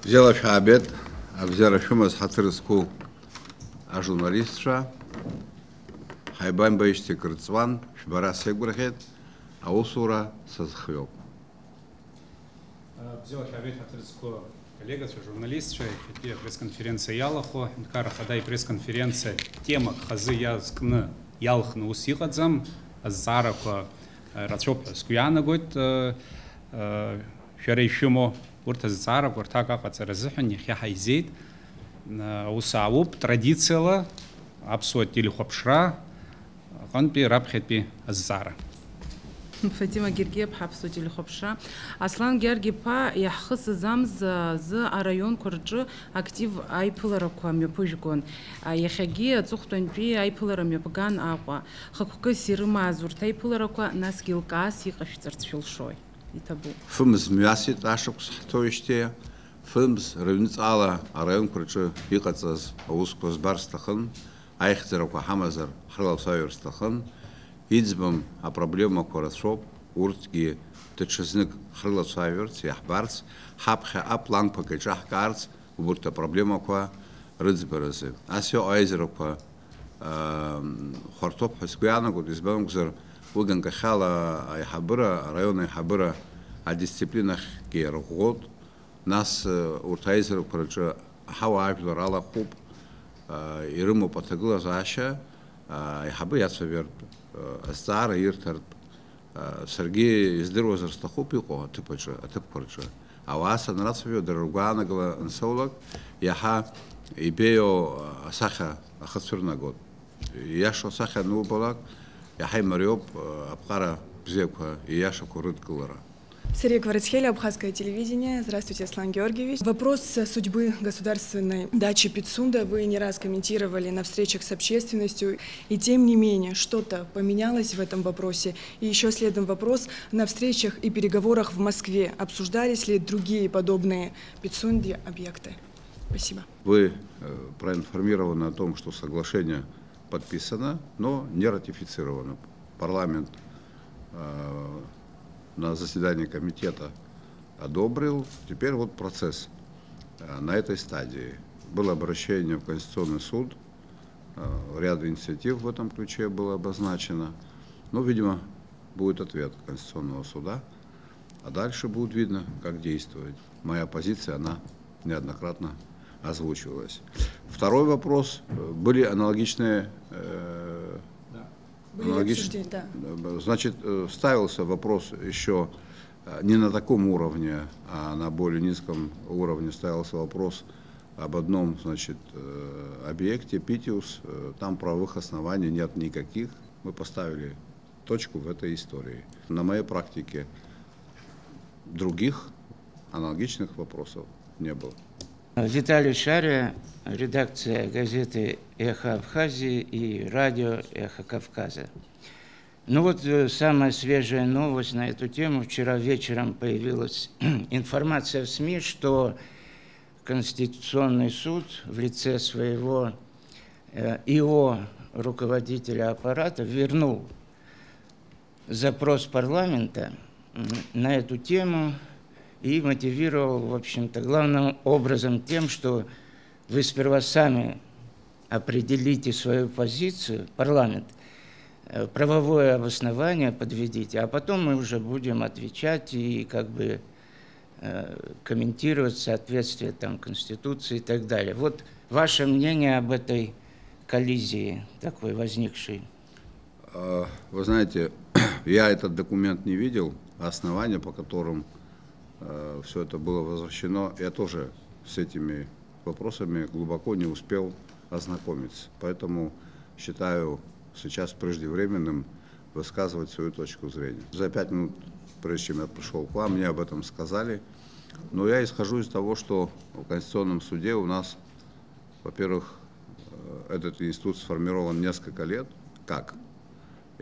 Взяла обед, а взяла шумас хатырску, а журналистша, хайбан баишти крыцван, шбара сегбрахет, а усура сазхёб. Взяла обед хатырску, коллега, журналистша, пресс-конференция Ялахо, Хадай пресс-конференция, тема хазы язкны, ялхны усихадзам, азарако, рацоп скуяна год, шарейшимо, урт азарак, уртака пацаразыхан, нехя хайзейт, усауп, традицияла, абсуат или хопшра, ханпи рабхетпи азара. Фатима Гергеб хапсут или хопша. Аслан Гергипа яхыс замз з район курджи актив айпылараква мепыжгон. Яхаги цухтонпи айпылара мепган аква. Хакука сирма азурта айпылараква наскилкас иқашцарцфилшой. Итабу. Фымз мясит ашукс хтоиште, фымз рынцала район курджи иқацаз аускоз барстахан, айхтераква хамазар хрлав сайверстахан. Идзбам а проблема корасоп уртги течезник хрлав сайверц яхбарц хапхе аплан пакеджах карц убурта проблема ко рыцберзе. Асё айзераква хортоп хскуяна год избам гзер уган кахала айхабра район айхабра а дисциплинах гергод нас уртайзер корча хава айпларала хуб ирыму патагла заша айхабы ясовер Стара иртар Сергей издырвазар стахупико типача атыпкорча аваса нарацвио дорогана гла ансолак яха ибео саха ахасурна год яшо саха нубалак яхай мариоп апкара бзеква яшо курыт глара. Сергей Кварцхель, Абхазское телевидение. Здравствуйте, Аслан Георгиевич. Вопрос судьбы государственной дачи Пицунда вы не раз комментировали на встречах с общественностью. И тем не менее, что-то поменялось в этом вопросе. И еще следом вопрос. На встречах и переговорах в Москве обсуждались ли другие подобные Пицунде объекты? Спасибо. Вы проинформированы о том, что соглашение подписано, но не ратифицировано. Парламент на заседании комитета одобрил. Теперь вот процесс на этой стадии. Было обращение в Конституционный суд, ряд инициатив в этом ключе было обозначено. Но, видимо, будет ответ Конституционного суда, а дальше будет видно, как действовать. Моя позиция, она неоднократно озвучивалась. Второй вопрос. Были аналогичные... Значит, ставился вопрос еще не на таком уровне, а на более низком уровне ставился вопрос об одном, значит, объекте Питиус. Там правовых оснований нет никаких. Мы поставили точку в этой истории. На моей практике других аналогичных вопросов не было. Виталий Шария, редакция газеты «Эхо Абхазии» и радио «Эхо Кавказа». Ну вот самая свежая новость на эту тему. Вчера вечером появилась информация в СМИ, что Конституционный суд в лице своего ИО, руководителя аппарата, вернул запрос парламента на эту тему и мотивировал, в общем-то, главным образом тем, что вы сперва сами определите свою позицию, парламент, правовое обоснование подведите, а потом мы уже будем отвечать и как бы комментировать соответствие там Конституции и так далее. Вот ваше мнение об этой коллизии такой возникшей? Вы знаете, я этот документ не видел, основания, по которым все это было возвращено, я тоже с этими вопросами глубоко не успел ознакомиться. Поэтому считаю сейчас преждевременным высказывать свою точку зрения. За 5 минут, прежде чем я пришел к вам, мне об этом сказали. Но я исхожу из того, что в Конституционном суде у нас, во-первых, этот институт сформирован несколько лет, как,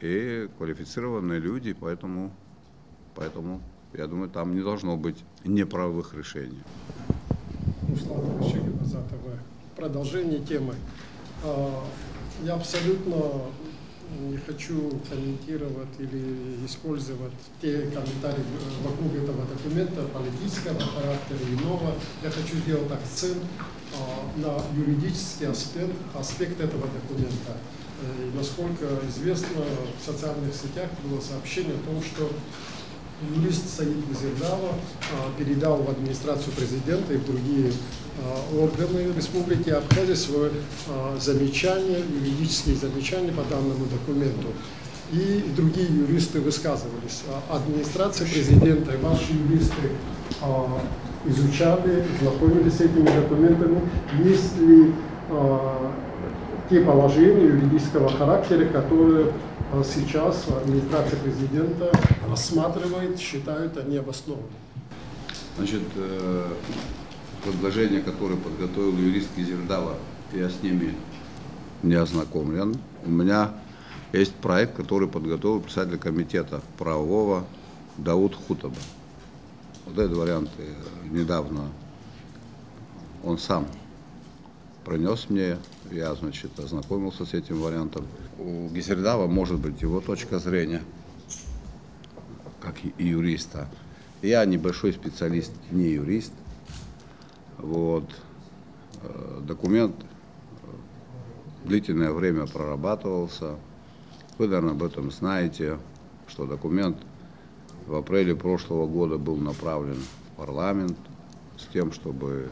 и квалифицированные люди, поэтому я думаю, там не должно быть неправовых решений. Продолжение темы. Я абсолютно не хочу комментировать или использовать те комментарии вокруг этого документа политического характера, иного. Я хочу сделать акцент на юридический аспект этого документа. И, насколько известно, в социальных сетях было сообщение о том, что юрист Саид Гузердава передал в администрацию президента и в другие органы Республики Абхазия свои замечания, юридические замечания по данному документу. И другие юристы высказывались. Администрация президента и ваши юристы изучали, знакомились с этими документами. Есть ли те положения юридического характера, которые сейчас администрация президента рассматривает, считают они обоснованными? Значит, предложения, которые подготовил юрист Гузердава, я с ними не ознакомлен. У меня есть проект, который подготовил председатель комитета правового Дауд Хутаба. Вот этот вариант недавно он сам принес мне, я, значит, ознакомился с этим вариантом. У Гузердава может быть его точка зрения, как и юриста. Я небольшой специалист, не юрист. Вот. Документ длительное время прорабатывался. Вы, наверное, об этом знаете, что документ в апреле прошлого года был направлен в парламент с тем, чтобы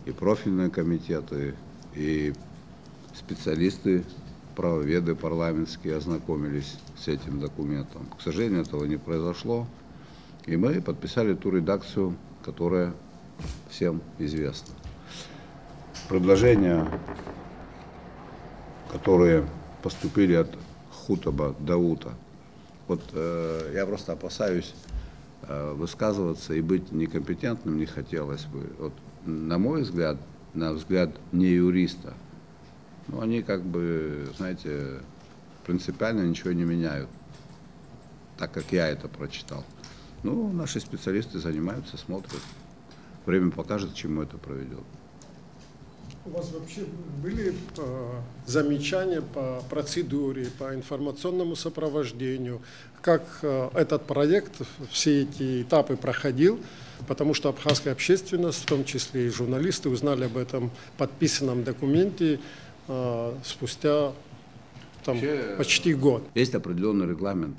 и профильные комитеты, и специалисты, правоведы парламентские ознакомились с этим документом. К сожалению, этого не произошло, и мы подписали ту редакцию, которая всем известна. Предложения, которые поступили от Хутаба Даута, вот я просто опасаюсь высказываться и быть некомпетентным не хотелось бы. Вот, на мой взгляд, на взгляд не юриста, но они как бы, знаете, принципиально ничего не меняют, так как я это прочитал. Ну, наши специалисты занимаются, смотрят. Время покажет, к чему это проведет. У вас вообще были замечания по процедуре, по информационному сопровождению, как этот проект, все эти этапы проходил? Потому что абхазская общественность, в том числе и журналисты, узнали об этом подписанном документе спустя почти год. Есть определенный регламент,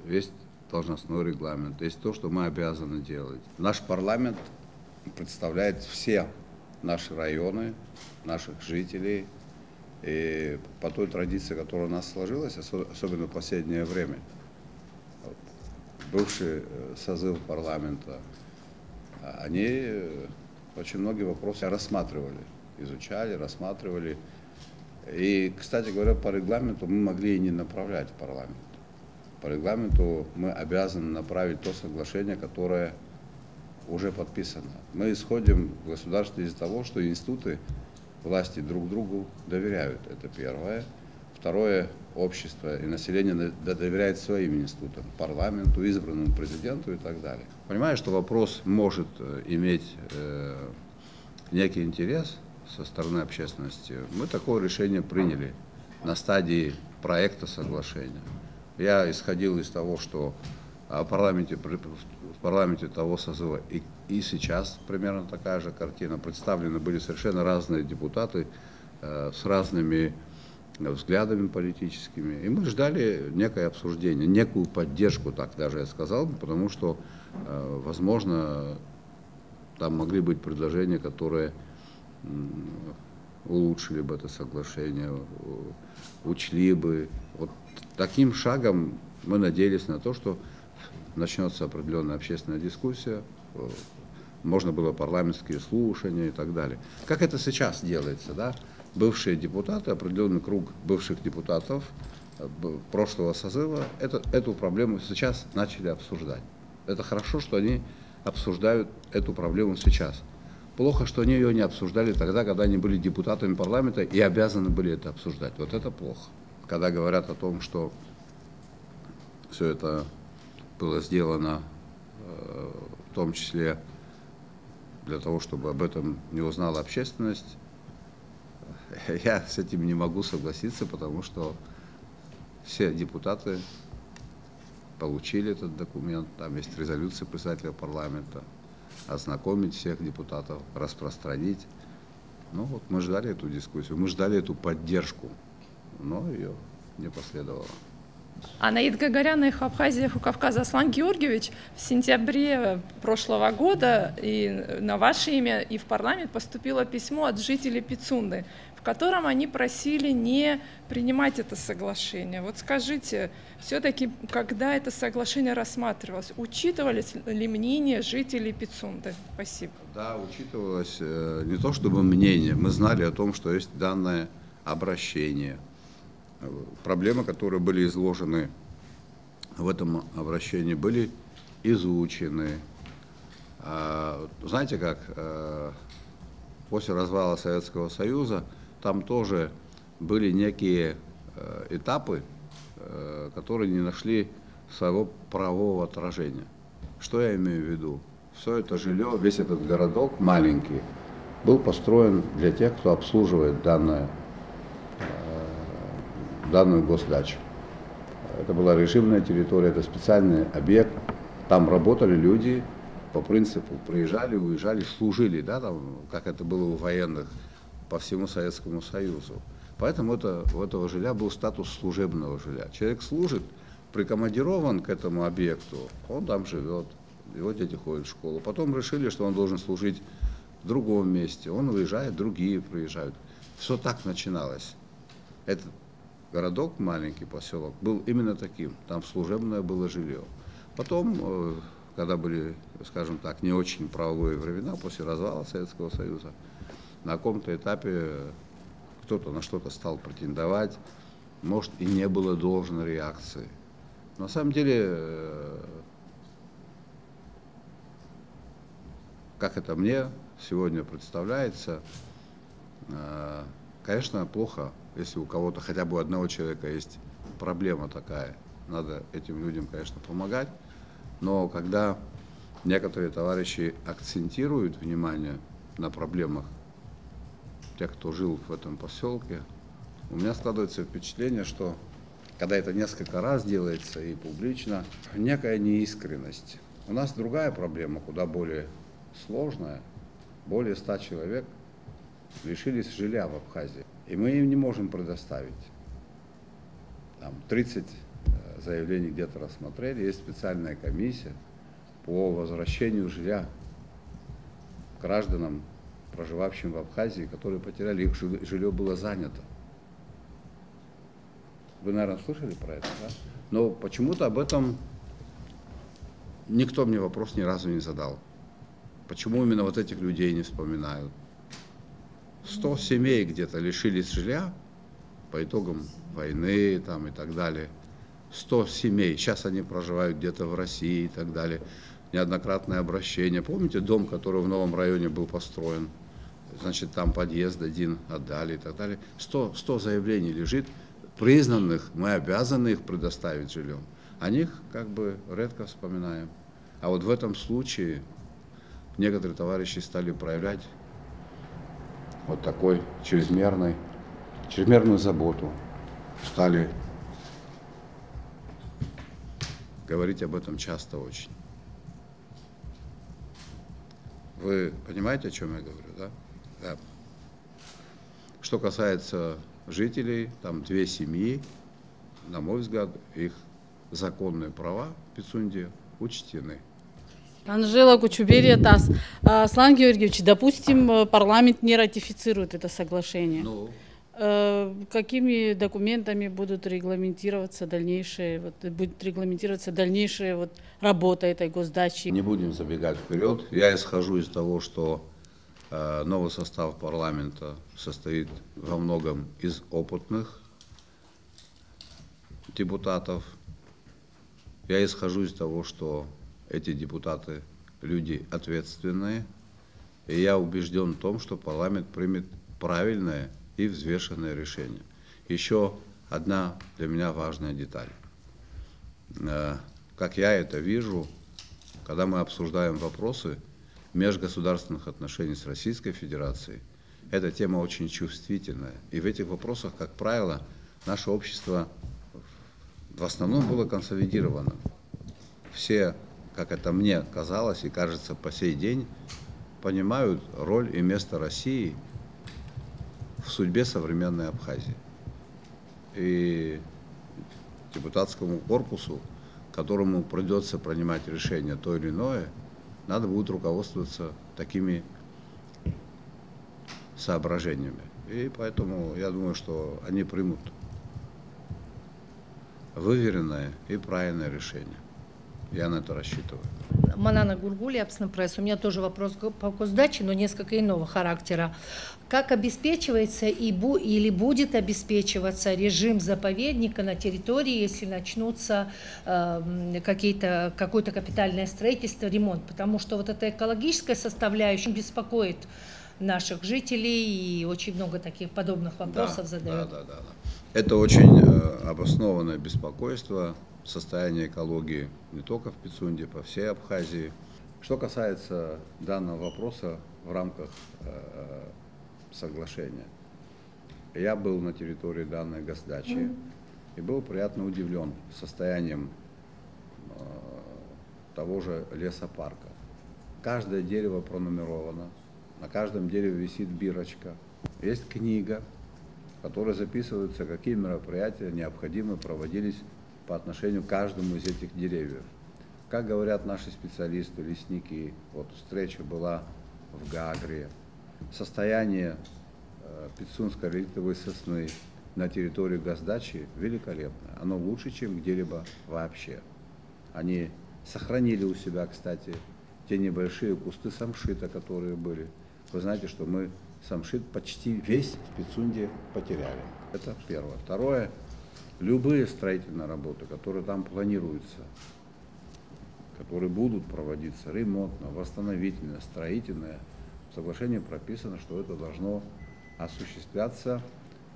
есть должностной регламент, есть то, что мы обязаны делать. Наш парламент представляет все наши районы, наших жителей, и по той традиции, которая у нас сложилась, особенно в последнее время. Бывший созыв парламента, они очень многие вопросы рассматривали, изучали, рассматривали. И, кстати говоря, по регламенту мы могли и не направлять в парламент. По регламенту мы обязаны направить то соглашение, которое уже подписано. Мы исходим в государстве из того, что институты власти друг другу доверяют. Это первое. Второе, общество и население доверяет своим институтам, парламенту, избранному президенту и так далее. Понимаю, что вопрос может иметь некий интерес со стороны общественности. Мы такое решение приняли на стадии проекта соглашения. Я исходил из того, что в парламенте того созыва и сейчас примерно такая же картина. Представлены были совершенно разные депутаты с разными взглядами политическими. И мы ждали некое обсуждение, некую поддержку, так даже я сказал, потому что, возможно, там могли быть предложения, которые улучшили бы это соглашение, учли бы. Вот таким шагом мы надеялись на то, что начнется определенная общественная дискуссия, можно было парламентские слушания и так далее. Как это сейчас делается, да? Бывшие депутаты, определенный круг бывших депутатов прошлого созыва эту проблему сейчас начали обсуждать. Это хорошо, что они обсуждают эту проблему сейчас. Плохо, что они ее не обсуждали тогда, когда они были депутатами парламента и обязаны были это обсуждать. Вот это плохо. Когда говорят о том, что все это было сделано в том числе для того, чтобы об этом не узнала общественность, я с этим не могу согласиться, потому что все депутаты получили этот документ, там есть резолюция председателя парламента, ознакомить всех депутатов, распространить. Ну вот мы ждали эту дискуссию, мы ждали эту поддержку, но ее не последовало. Анаид Гагарян, Эхо Абхазии, Эхо Кавказа. Аслан Георгиевич, в сентябре прошлого года и на ваше имя и в парламент поступило письмо от жителей Пицунды, в котором они просили не принимать это соглашение. Вот скажите, все-таки, когда это соглашение рассматривалось, учитывались ли мнения жителей Пицунды? Спасибо. Да, учитывалось не то чтобы мнение, мы знали о том, что есть данное обращение. Проблемы, которые были изложены в этом обращении, были изучены. Знаете как, после развала Советского Союза там тоже были некие этапы, которые не нашли своего правового отражения. Что я имею в виду? Все это жилье, весь этот городок маленький, был построен для тех, кто обслуживает данную госдачу. Это была режимная территория, это специальный объект. Там работали люди по принципу приезжали, уезжали, служили, да, там, как это было у военных по всему Советскому Союзу. Поэтому у этого жилья был статус служебного жилья. Человек служит, прикомандирован к этому объекту, он там живет, его дети ходят в школу. Потом решили, что он должен служить в другом месте. Он уезжает, другие приезжают. Все так начиналось. Этот городок, маленький поселок, был именно таким. Там служебное было жилье. Потом, когда были, скажем так, не очень правовые времена, после развала Советского Союза, на каком-то этапе кто-то на что-то стал претендовать, может, и не было должной реакции. На самом деле, как это мне сегодня представляется, конечно, плохо, если у кого-то, хотя бы у одного человека есть проблема такая. Надо этим людям, конечно, помогать. Но когда некоторые товарищи акцентируют внимание на проблемах тех, кто жил в этом поселке, у меня складывается впечатление, что когда это несколько раз делается и публично, некая неискренность. У нас другая проблема, куда более сложная. Более 100 человек лишились жилья в Абхазии. И мы им не можем предоставить. Там 30 заявлений где-то рассмотрели, есть специальная комиссия по возвращению жилья гражданам, проживавшим в Абхазии, которые потеряли, их жилье было занято. Вы, наверное, слышали про это, да? Но почему-то об этом никто мне вопрос ни разу не задал. Почему именно вот этих людей не вспоминают? 100 семей где-то лишились жилья по итогам войны там, и так далее. 100 семей. Сейчас они проживают где-то в России и так далее. Неоднократное обращение. Помните дом, который в новом районе был построен? Значит, там подъезд один отдали и так далее. 100 заявлений лежит, признанных, мы обязаны их предоставить жильем. О них как бы редко вспоминаем. А вот в этом случае некоторые товарищи стали проявлять вот такой чрезмерную заботу. Стали говорить об этом часто очень. Вы понимаете, о чем я говорю, да? Да. Что касается жителей, там 2 семьи, на мой взгляд, их законные права в Пицунде учтены. Анжела Кучуберия, ТАСС. Аслан Георгиевич, допустим, парламент не ратифицирует это соглашение. Ну, какими документами будет регламентироваться дальнейшая работа этой госдачи? не будем забегать вперед. Я исхожу из того, что новый состав парламента состоит во многом из опытных депутатов. Я исхожу из того, что эти депутаты люди ответственные, и я убежден в том, что парламент примет правильное и взвешенное решение. Еще одна для меня важная деталь. Как я это вижу, когда мы обсуждаем вопросы межгосударственных отношений с Российской Федерацией, эта тема очень чувствительная. И в этих вопросах, как правило, наше общество в основном было консолидировано. Все, как это мне казалось и кажется по сей день, понимают роль и место России в судьбе современной Абхазии. И депутатскому корпусу, которому придется принимать решение то или иное, надо будет руководствоваться такими соображениями. И поэтому я думаю, что они примут выверенное и правильное решение. Я на это рассчитываю. Манана Гургули, Абсна Пресс. У меня тоже вопрос по госдаче, но несколько иного характера. Как обеспечивается или будет обеспечиваться режим заповедника на территории, если начнутся какое-то капитальное строительство, ремонт? Потому что вот эта экологическая составляющая беспокоит наших жителей, и очень много таких подобных вопросов задают. Да. Это очень обоснованное беспокойство состояния экологии не только в Пицунде, по всей Абхазии. Что касается данного вопроса в рамках соглашения, я был на территории данной госдачи и был приятно удивлен состоянием того же лесопарка. Каждое дерево пронумеровано, на каждом дереве висит бирочка, есть книга, в которой записываются, какие мероприятия необходимо проводились по отношению к каждому из этих деревьев. Как говорят наши специалисты, лесники, вот встреча была в Гагре, состояние пицунской реликтовой сосны на территории госдачи великолепное. Оно лучше, чем где-либо вообще. Они сохранили у себя, кстати, те небольшие кусты самшита, которые были. Вы знаете, что мы самшит почти весь в Пицунде потеряли. Это первое. Второе. Любые строительные работы, которые там планируются, которые будут проводиться, ремонтно-восстановительные, строительные, в соглашении прописано, что это должно осуществляться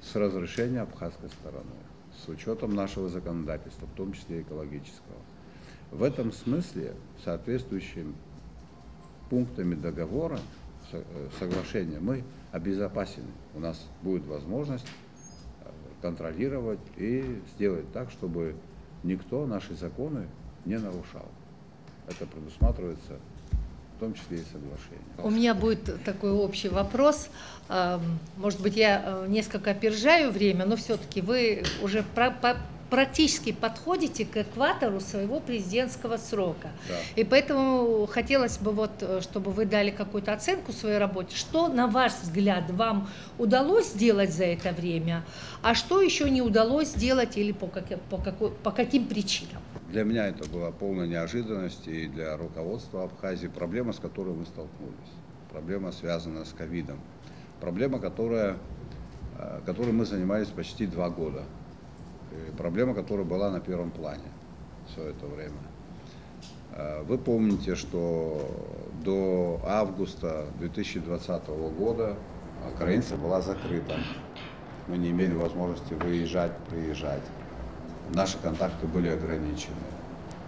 с разрешения абхазской стороны, с учетом нашего законодательства, в том числе экологического. В этом смысле соответствующими пунктами договора, соглашения, мы обезопасены. У нас будет возможность контролировать и сделать так, чтобы никто наши законы не нарушал. Это предусматривается в том числе и соглашение. У меня будет такой общий вопрос. Может быть, я несколько опережаю время, но все-таки вы уже практически подходите к экватору своего президентского срока. Да. И поэтому хотелось бы, чтобы вы дали какую-то оценку своей работе. Что, на ваш взгляд, вам удалось сделать за это время, а что еще не удалось сделать или по каким причинам? Для меня это была полная неожиданность, и для руководства Абхазии проблема, с которой мы столкнулись. Проблема, связанная с ковидом. Проблема, которой мы занимались почти 2 года. И проблема, которая была на первом плане все это время. Вы помните, что до августа 2020 года граница была закрыта. Мы не имели возможности выезжать, приезжать. Наши контакты были ограничены.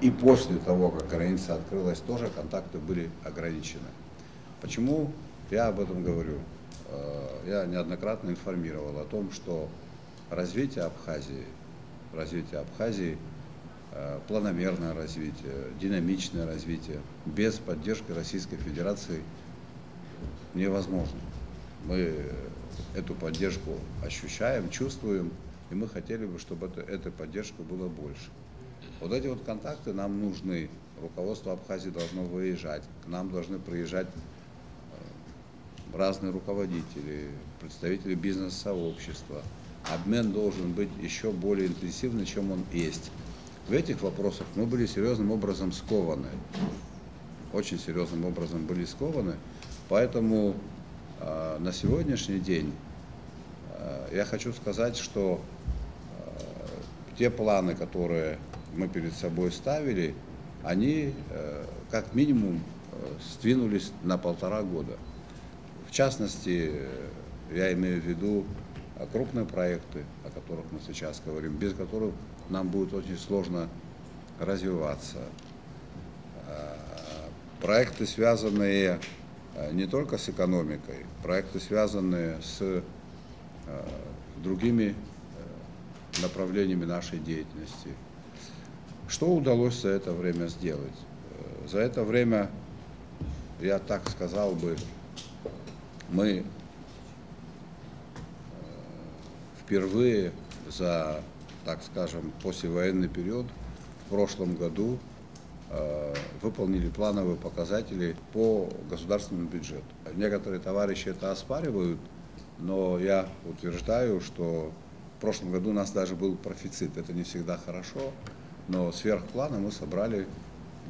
И после того, как граница открылась, тоже контакты были ограничены. Почему я об этом говорю? Я неоднократно информировал о том, что развитие Абхазии, планомерное развитие, динамичное развитие без поддержки Российской Федерации невозможно. Мы эту поддержку ощущаем, чувствуем, и мы хотели бы, чтобы этой поддержки было больше. Вот эти вот контакты нам нужны. Руководство Абхазии должно выезжать, к нам должны приезжать разные руководители, представители бизнес-сообщества. Обмен должен быть еще более интенсивный, чем он есть. В этих вопросах мы были серьезным образом скованы. Очень серьезным образом были скованы. Поэтому на сегодняшний день я хочу сказать, что те планы, которые мы перед собой ставили, они как минимум сдвинулись на 1,5 года. В частности, я имею в виду крупные проекты, о которых мы сейчас говорим, без которых нам будет очень сложно развиваться. Проекты, связанные не только с экономикой, проекты, связанные с другими направлениями нашей деятельности. Что удалось за это время сделать? За это время, я так сказал бы, мы впервые за, так скажем, послевоенный период в прошлом году выполнили плановые показатели по государственному бюджету. Некоторые товарищи это оспаривают, но я утверждаю, что в прошлом году у нас даже был профицит. Это не всегда хорошо, но сверх плана мы собрали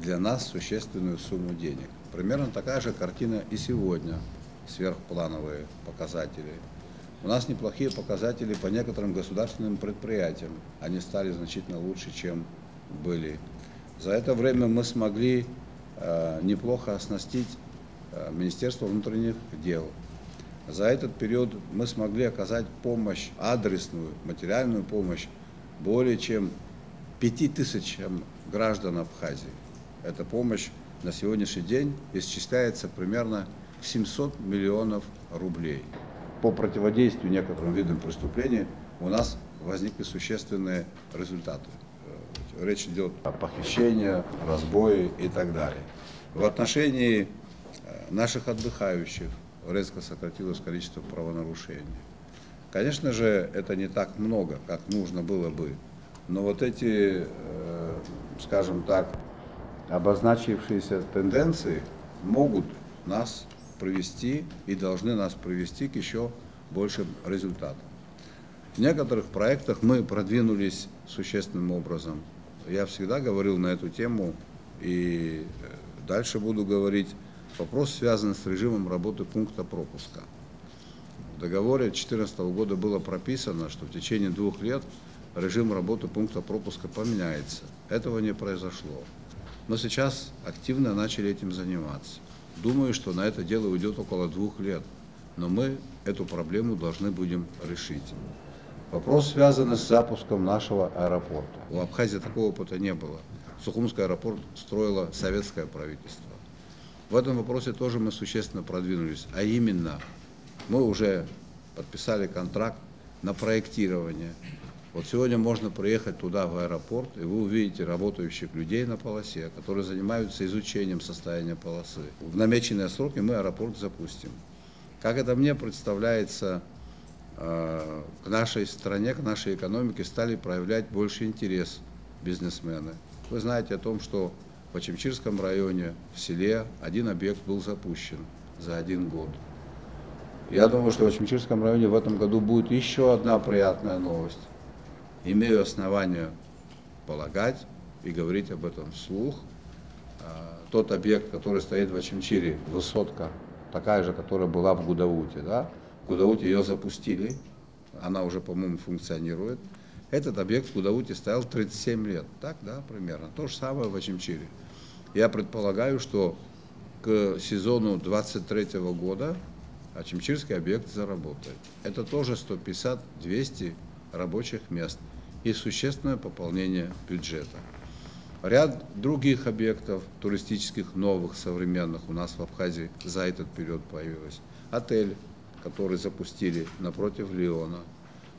для нас существенную сумму денег. Примерно такая же картина и сегодня, сверхплановые показатели. У нас неплохие показатели по некоторым государственным предприятиям. Они стали значительно лучше, чем были. За это время мы смогли неплохо оснастить Министерство внутренних дел. За этот период мы смогли оказать помощь, адресную, материальную помощь более чем 5000 граждан Абхазии. Эта помощь на сегодняшний день исчисляется примерно в 700 миллионов рублей. По противодействию некоторым видам преступлений у нас возникли существенные результаты. Речь идет о похищении, разбое и так далее. В отношении наших отдыхающих резко сократилось количество правонарушений. Конечно же, это не так много, как нужно было бы, но вот эти, скажем так, обозначившиеся тенденции могут нас привести и должны нас привести к еще большим результатам. В некоторых проектах мы продвинулись существенным образом. Я всегда говорил на эту тему и дальше буду говорить. Вопрос связан с режимом работы пункта пропуска. В договоре 2014 года было прописано, что в течение 2 лет режим работы пункта пропуска поменяется. Этого не произошло. Но сейчас активно начали этим заниматься. Думаю, что на это дело уйдет около 2 лет. Но мы эту проблему должны будем решить. Вопрос связан с запуском нашего аэропорта. У Абхазии такого опыта не было. Сухумский аэропорт строило советское правительство. В этом вопросе тоже мы существенно продвинулись. А именно, мы уже подписали контракт на проектирование. Вот сегодня можно приехать туда, в аэропорт, и вы увидите работающих людей на полосе, которые занимаются изучением состояния полосы. В намеченные сроки мы аэропорт запустим. Как это мне представляется, к нашей стране, к нашей экономике стали проявлять больше интерес бизнесмены. Вы знаете о том, что в Очимчирском районе, в селе, один объект был запущен за 1 год. Я думаю, что в Очимчирском районе в этом году будет еще одна приятная новость. Имею основания полагать и говорить об этом вслух. Тот объект, который стоит в Очимчире, высотка, такая же, которая была в Гудауте, да? В Гудауте ее запустили, она уже, по-моему, функционирует. Этот объект в Гудауте стоял 37 лет, так, да, примерно. То же самое в Очимчире. Я предполагаю, что к сезону 2023 года Очимчирский объект заработает. Это тоже 150-200 рабочих мест и существенное пополнение бюджета. Ряд других объектов туристических, новых, современных у нас в Абхазии за этот период появилось. Отель, который запустили напротив Лиона.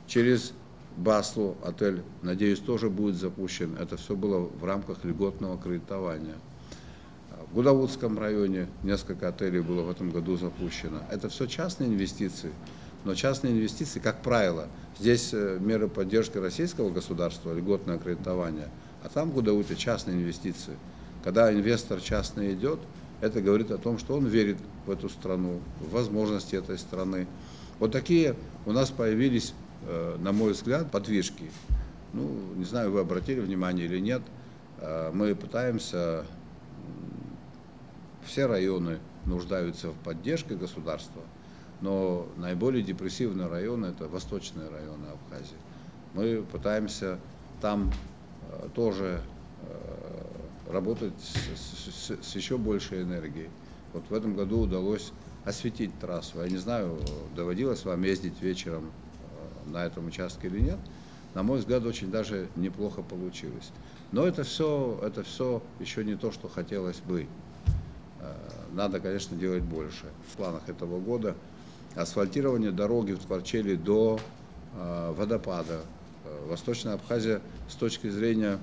Через Баслу отель, надеюсь, тоже будет запущен. Это все было в рамках льготного кредитования. В Гудаутском районе несколько отелей было в этом году запущено. Это все частные инвестиции. Но частные инвестиции, как правило, здесь меры поддержки российского государства, льготное кредитование, а там в Гудауте частные инвестиции. Когда инвестор частный идет, это говорит о том, что он верит в эту страну, в возможности этой страны. Вот такие у нас появились, на мой взгляд, подвижки. Ну, не знаю, вы обратили внимание или нет, мы пытаемся, все районы нуждаются в поддержке государства, но наиболее депрессивные районы – это восточные районы Абхазии. Мы пытаемся там тоже работать с еще большей энергией. Вот в этом году удалось осветить трассу. Я не знаю, доводилось вам ездить вечером на этом участке или нет. На мой взгляд, очень даже неплохо получилось. Но это все еще не то, что хотелось бы. надо, конечно, делать больше. В планах этого года асфальтирование дороги в Творчели до водопада. Восточная Абхазия с точки зрения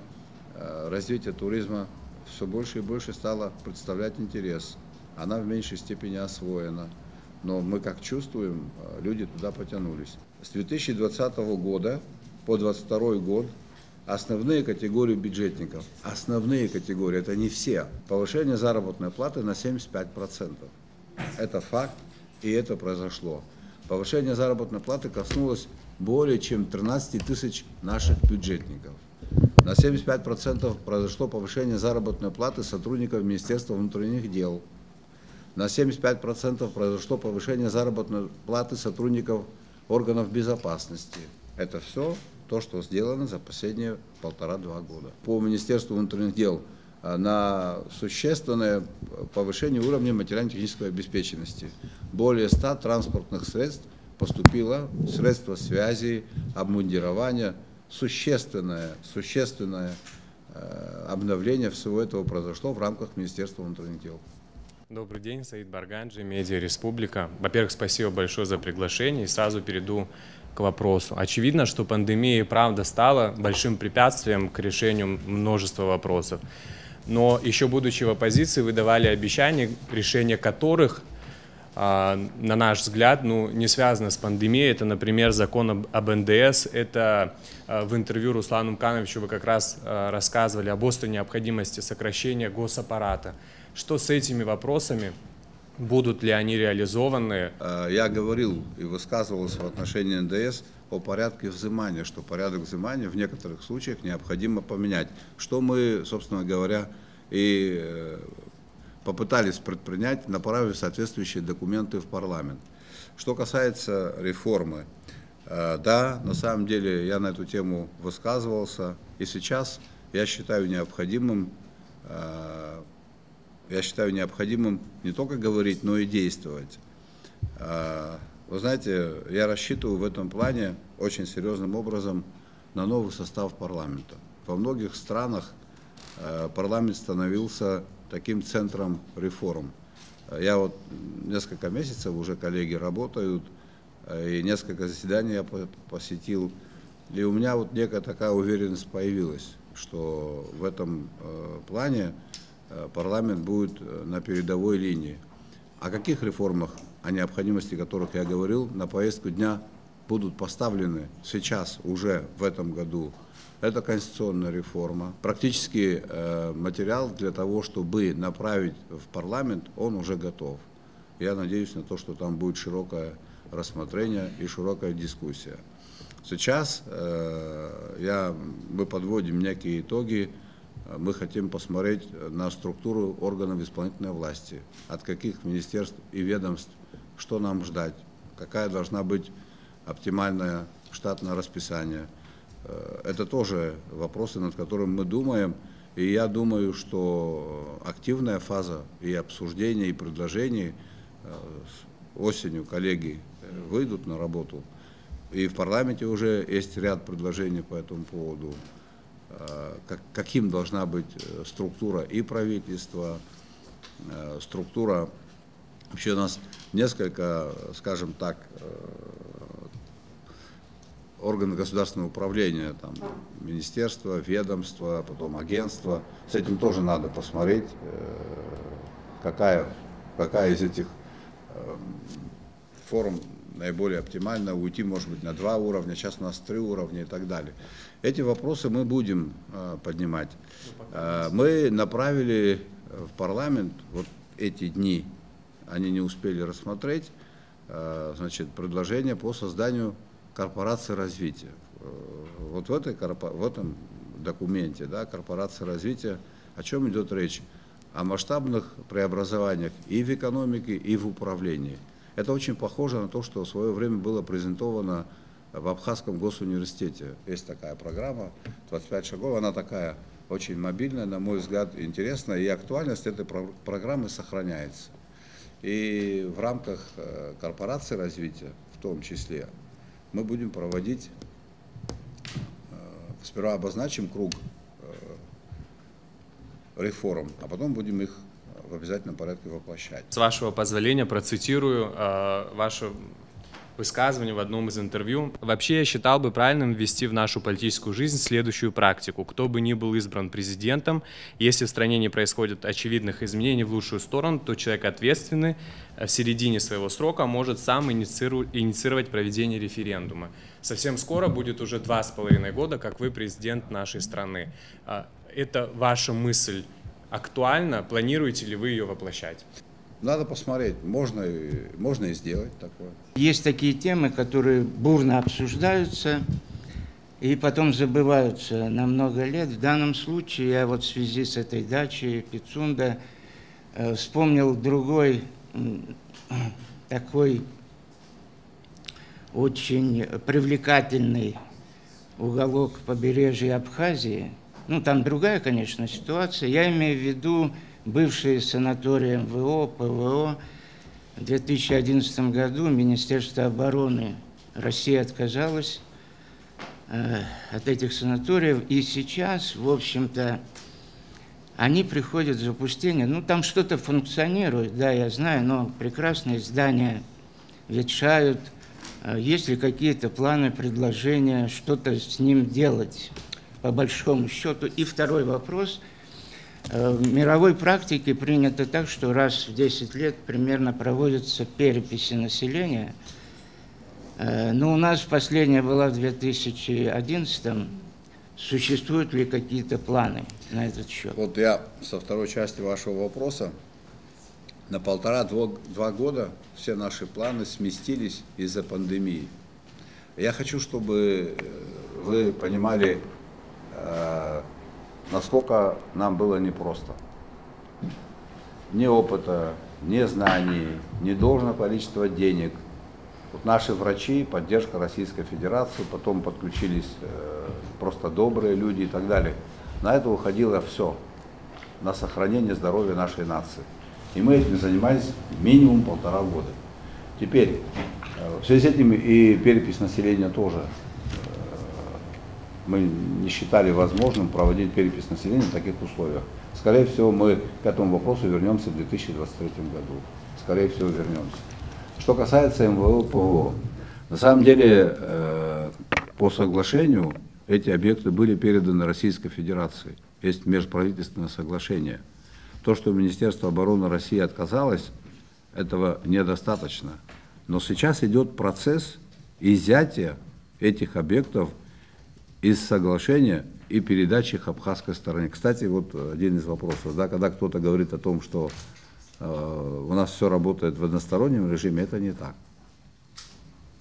развития туризма все больше и больше стала представлять интерес. Она в меньшей степени освоена. Но мы как чувствуем, люди туда потянулись. С 2020 года по 2022 год основные категории бюджетников, основные категории, это не все, повышение заработной платы на 75%. Это факт, и это произошло. Повышение заработной платы коснулось более чем 13 тысяч наших бюджетников. На 75% произошло повышение заработной платы сотрудников Министерства внутренних дел. На 75% произошло повышение заработной платы сотрудников органов безопасности. Это все то, что сделано за последние 1,5-2 года. По Министерству внутренних дел на существенное повышение уровня материально-технической обеспеченности. Более 100 транспортных средств поступило, средства связи, обмундирования. Существенное обновление всего этого произошло в рамках Министерства внутренних дел. Добрый день, Саид Барганджи, Медиа Республика. Во-первых, спасибо большое за приглашение. И сразу перейду к вопросу. Очевидно, что пандемия и правда стала большим препятствием к решению множества вопросов. Но еще будучи в оппозиции, вы давали обещания, решение которых, на наш взгляд, не связано с пандемией. Это, например, закон об НДС. Это в интервью Руслану Мкановичу вы как раз рассказывали об острой необходимости сокращения госаппарата. Что с этими вопросами? Будут ли они реализованы? Я говорил и высказывался в отношении НДС о порядке взимания, что порядок взимания в некоторых случаях необходимо поменять. Что мы, собственно говоря, и попытались предпринять, направив соответствующие документы в парламент. Что касается реформы, да, на самом деле я на эту тему высказывался, и сейчас я считаю необходимым не только говорить, но и действовать. Вы знаете, я рассчитываю в этом плане очень серьезным образом на новый состав парламента. Во многих странах парламент становился таким центром реформ. Я вот несколько месяцев уже коллеги работают, и несколько заседаний я посетил, и у меня вот некая такая уверенность появилась, что в этом плане парламент будет на передовой линии. О каких реформах, о необходимости которых я говорил, на повестку дня будут поставлены сейчас, уже в этом году. Это конституционная реформа. Практически материал для того, чтобы направить в парламент, он уже готов. Я надеюсь на то, что там будет широкое рассмотрение и широкая дискуссия. Сейчас мы подводим некие итоги. Мы хотим посмотреть на структуру органов исполнительной власти, от каких министерств и ведомств, что нам ждать, какая должна быть оптимальное штатное расписание. Это тоже вопросы, над которыми мы думаем, и я думаю, что активная фаза и обсуждения, и предложений осенью коллеги выйдут на работу, и в парламенте уже есть ряд предложений по этому поводу. Каким должна быть структура и правительства, структура, вообще у нас несколько, скажем так, органов государственного управления, там, министерства, ведомства, потом агентства. С этим тоже надо посмотреть, какая из этих форм наиболее оптимально, уйти, может быть, на 2 уровня, сейчас у нас 3 уровня и так далее. Эти вопросы мы будем поднимать. Мы направили в парламент вот эти дни, они не успели рассмотреть, значит, предложение по созданию корпорации развития. Вот в этом документе, да, корпорации развития, о чем идет речь? О масштабных преобразованиях и в экономике, и в управлении. Это очень похоже на то, что в свое время было презентовано в Абхазском госуниверситете. Есть такая программа «25 шагов», она такая очень мобильная, на мой взгляд, интересная, и актуальность этой программы сохраняется. И в рамках корпорации развития, в том числе, мы будем проводить, сперва обозначим круг реформ, а потом будем их в обязательном порядке воплощать. С вашего позволения процитирую ваше высказывание в одном из интервью. Вообще, я считал бы правильным ввести в нашу политическую жизнь следующую практику. Кто бы ни был избран президентом, если в стране не происходит очевидных изменений в лучшую сторону, то человек ответственный в середине своего срока может сам инициировать проведение референдума. Совсем скоро будет уже 2,5 года, как вы президент нашей страны. Это ваша мысль актуальна? Планируете ли вы ее воплощать? Надо посмотреть, можно и сделать такое. Есть такие темы, которые бурно обсуждаются и потом забываются на много лет. В данном случае я вот в связи с этой дачей Пицунда вспомнил другой такой очень привлекательный уголок побережья Абхазии. Ну, там другая, конечно, ситуация. Я имею в виду бывший санаторий МВО, ПВО. В 2011 году Министерство обороны России отказалось от этих санаториев. И сейчас, в общем-то, они приходят в запустение. Ну, там что-то функционирует, да, я знаю, но прекрасные здания ветшают. Есть ли какие-то планы, предложения, что-то с ним делать, по большому счету? И второй вопрос. В мировой практике принято так, что раз в 10 лет примерно проводятся переписи населения. Но у нас последняя была в 2011. Существуют ли какие-то планы на этот счет? Вот я со второй части вашего вопроса. На 1,5-2 года все наши планы сместились из-за пандемии. Я хочу, чтобы вы понимали, насколько нам было непросто. Ни опыта, ни знаний, ни должного количества денег. Вот наши врачи, поддержка Российской Федерации, потом подключились просто добрые люди и так далее. На это уходило все, на сохранение здоровья нашей нации. И мы этим занимались минимум 1,5 года. Теперь, в связи с этим и перепись населения тоже. Мы не считали возможным проводить перепись населения в таких условиях. Скорее всего, мы к этому вопросу вернемся в 2023 году. Скорее всего, вернемся. Что касается МВО, ПВО. На самом деле, по соглашению, эти объекты были переданы Российской Федерации. Есть межправительственное соглашение. То, что Министерство обороны России отказалось, этого недостаточно. Но сейчас идет процесс изъятия этих объектов из соглашения и передачи их абхазской стороне. Кстати, вот один из вопросов, да, когда кто-то говорит о том, что у нас все работает в одностороннем режиме, это не так.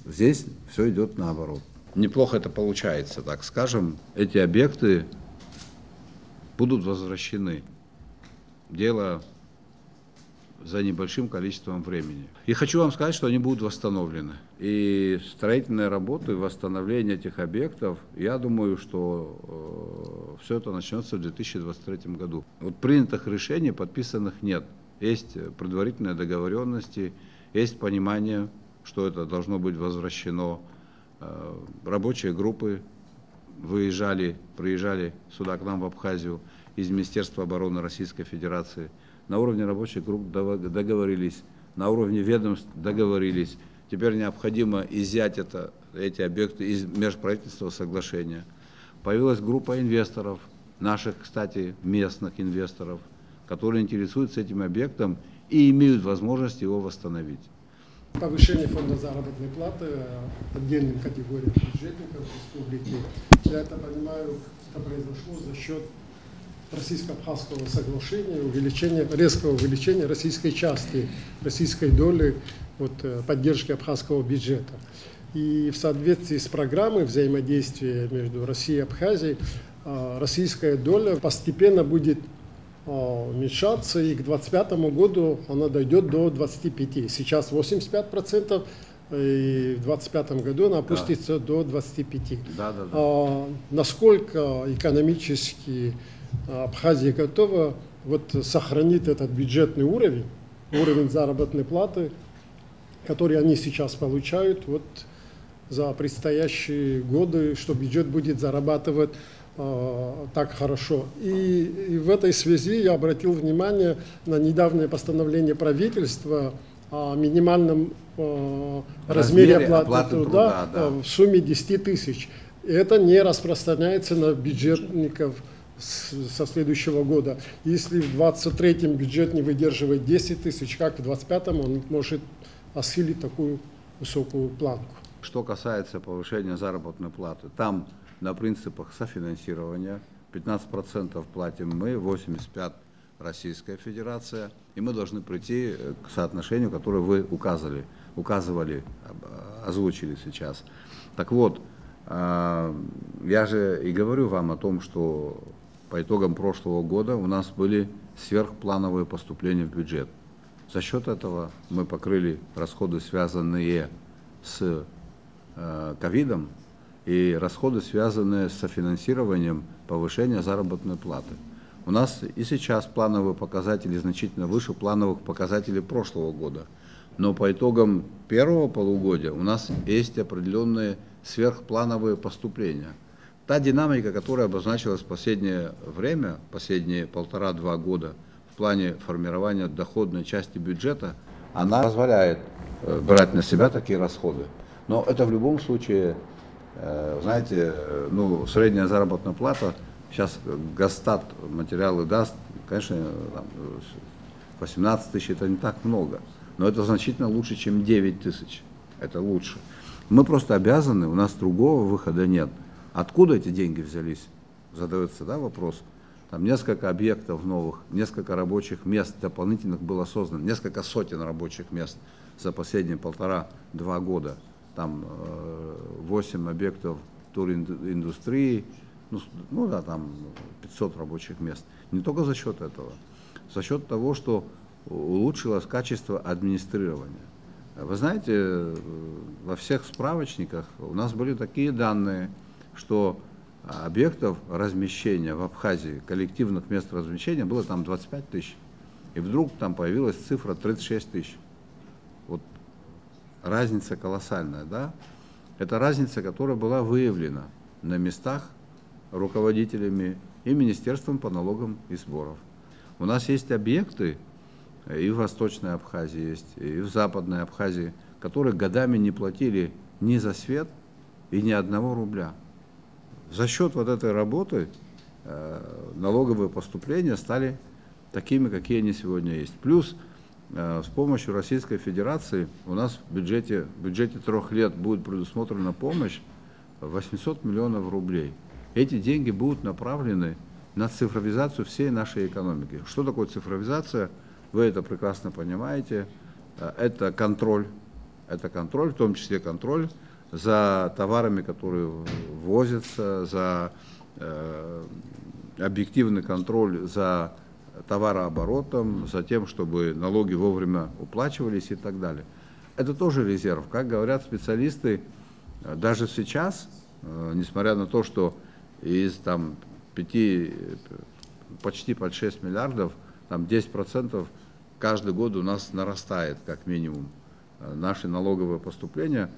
Здесь все идет наоборот. Неплохо это получается, так скажем. Эти объекты будут возвращены. Дело за небольшим количеством времени. И хочу вам сказать, что они будут восстановлены. И строительные работы, восстановление этих объектов, я думаю, что все это начнется в 2023 году. Вот принятых решений, подписанных нет. Есть предварительные договоренности, есть понимание, что это должно быть возвращено. Рабочие группы приезжали сюда к нам в Абхазию из Министерства обороны Российской Федерации. На уровне рабочих групп договорились, на уровне ведомств договорились. Теперь необходимо изъять эти объекты из межправительственного соглашения. Появилась группа инвесторов, наших, кстати, местных инвесторов, которые интересуются этим объектом и имеют возможность его восстановить. Повышение фонда заработной платы отдельным категориям бюджетников республики. Я это понимаю, это произошло за счет российско-абхазского соглашения, резкого увеличения российской части, российской доли поддержки абхазского бюджета. И в соответствии с программой взаимодействия между Россией и Абхазией, российская доля постепенно будет уменьшаться, и к 2025 году она дойдет до 25%. Сейчас 85%, и в 2025 году она опустится до 25%. Насколько экономически Абхазия готова сохранить этот бюджетный уровень заработной платы, который они сейчас получают за предстоящие годы, что бюджет будет зарабатывать так хорошо. И в этой связи я обратил внимание на недавнее постановление правительства о минимальном размере оплаты труда в сумме 10 тысяч. И это не распространяется на бюджетников со следующего года. Если в 2023 бюджет не выдерживает 10 тысяч, как в 2025 он может осилить такую высокую планку. Что касается повышения заработной платы, там на принципах софинансирования 15% платим мы, 85% Российская Федерация, и мы должны прийти к соотношению, которое вы указывали, озвучили сейчас. Так вот, я же и говорю вам о том, что по итогам прошлого года у нас были сверхплановые поступления в бюджет. За счет этого мы покрыли расходы, связанные с ковидом, и расходы, связанные с софинансированием повышения заработной платы. У нас и сейчас плановые показатели значительно выше плановых показателей прошлого года. Но по итогам первого полугодия у нас есть определенные сверхплановые поступления. Та динамика, которая обозначилась в последнее время, последние 1,5-2 года в плане формирования доходной части бюджета, она позволяет брать на себя такие расходы. Но это в любом случае, знаете, средняя заработная плата, сейчас Госстат материалы даст, конечно, 18 тысяч это не так много, но это значительно лучше, чем 9 тысяч, это лучше. Мы просто обязаны, у нас другого выхода нет. Откуда эти деньги взялись? Задается, вопрос. Там несколько объектов новых, несколько рабочих мест дополнительных было создано, несколько сотен рабочих мест за последние 1,5-2 года. Там 8 объектов туриндустрии, там 500 рабочих мест. Не только за счет этого, за счет того, что улучшилось качество администрирования. Вы знаете, во всех справочниках у нас были такие данные, что объектов размещения в Абхазии, коллективных мест размещения, было там 25 тысяч. И вдруг там появилась цифра 36 тысяч. Вот разница колоссальная, да? Это разница, которая была выявлена на местах руководителями и Министерством по налогам и сборов. У нас есть объекты, и в Восточной Абхазии есть, и в Западной Абхазии, которые годами не платили ни за свет и ни 1 рубля. За счет вот этой работы налоговые поступления стали такими, какие они сегодня есть. Плюс с помощью Российской Федерации у нас в бюджете 3 лет будет предусмотрена помощь 800 миллионов рублей. Эти деньги будут направлены на цифровизацию всей нашей экономики. Что такое цифровизация? Вы это прекрасно понимаете. Это контроль, в том числе контроль за товарами, которые ввозятся, за объективный контроль за товарооборотом, за тем, чтобы налоги вовремя уплачивались и так далее. Это тоже резерв. Как говорят специалисты, даже сейчас, несмотря на то, что из почти под 6 миллиардов, 10% каждый год у нас нарастает, как минимум, наши налоговые поступления.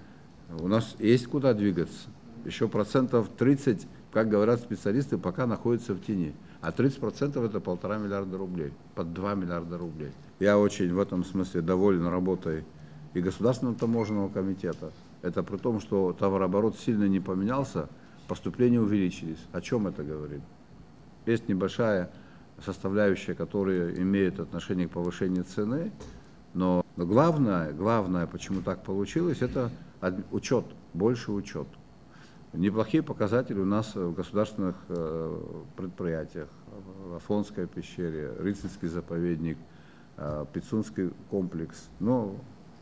У нас есть куда двигаться. Еще 30%, как говорят специалисты, пока находится в тени. А 30% это 1,5 миллиарда рублей, под 2 миллиарда рублей. Я очень в этом смысле доволен работой и Государственного таможенного комитета. Это при том, что товарооборот сильно не поменялся, поступления увеличились. О чем это говорит? Есть небольшая составляющая, которая имеет отношение к повышению цены, но главное, почему так получилось, это учет, больше учет. Неплохие показатели у нас в государственных предприятиях, в Афонской пещере, Рыцинский заповедник, Пицунский комплекс, но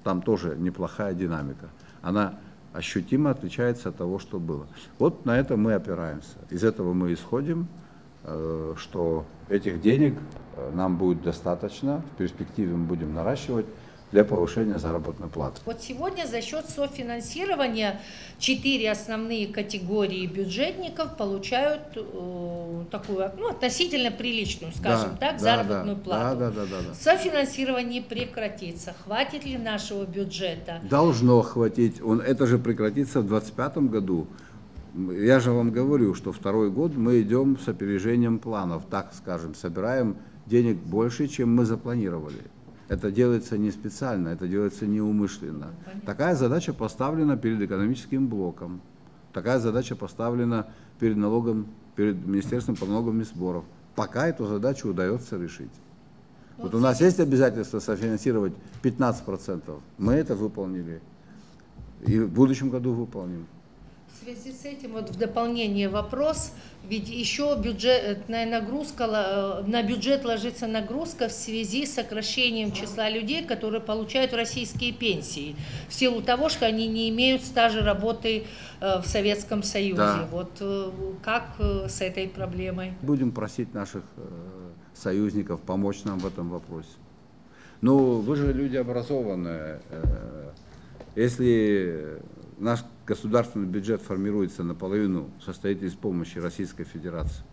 там тоже неплохая динамика. Она ощутимо отличается от того, что было. Вот на это мы опираемся. Из этого мы исходим, что этих денег нам будет достаточно, в перспективе мы будем наращивать для повышения заработной платы. Вот сегодня за счет софинансирования 4 основные категории бюджетников получают такую относительно приличную, скажем так, заработную плату. Да. Софинансирование прекратится. Хватит ли нашего бюджета? Должно хватить. Это же прекратится в 2025 году. Я же вам говорю, что второй год мы идем с опережением планов, так скажем, собираем денег больше, чем мы запланировали. Это делается не специально, это делается неумышленно. Такая задача поставлена перед экономическим блоком. Такая задача поставлена перед Министерством по налогам и сборов. Пока эту задачу удается решить. Вот у нас есть обязательство софинансировать 15%. Мы это выполнили. И в будущем году выполним. В связи с этим, вот в дополнение вопрос, ведь еще бюджетная нагрузка, на бюджет ложится нагрузка в связи с сокращением числа людей, которые получают российские пенсии, в силу того, что они не имеют стажа работы в Советском Союзе. Да. Вот как с этой проблемой? Будем просить наших союзников помочь нам в этом вопросе. Ну, вы же люди образованные. Если наш государственный бюджет формируется наполовину, состоит из помощи Российской Федерации,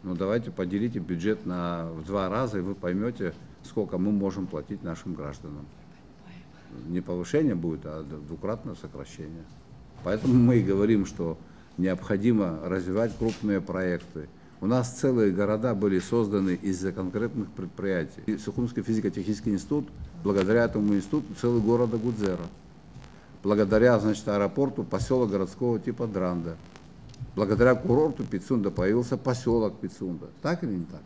ну давайте поделите бюджет в 2 раза, и вы поймете, сколько мы можем платить нашим гражданам. Не повышение будет, а двукратное сокращение. Поэтому мы и говорим, что необходимо развивать крупные проекты. У нас целые города были созданы из-за конкретных предприятий. Сухумский физико-технический институт, благодаря этому институту, целый город Агудзера. Благодаря, значит, аэропорту поселок городского типа Дранда. Благодаря курорту Пицунда появился поселок Пицунда. Так или не так?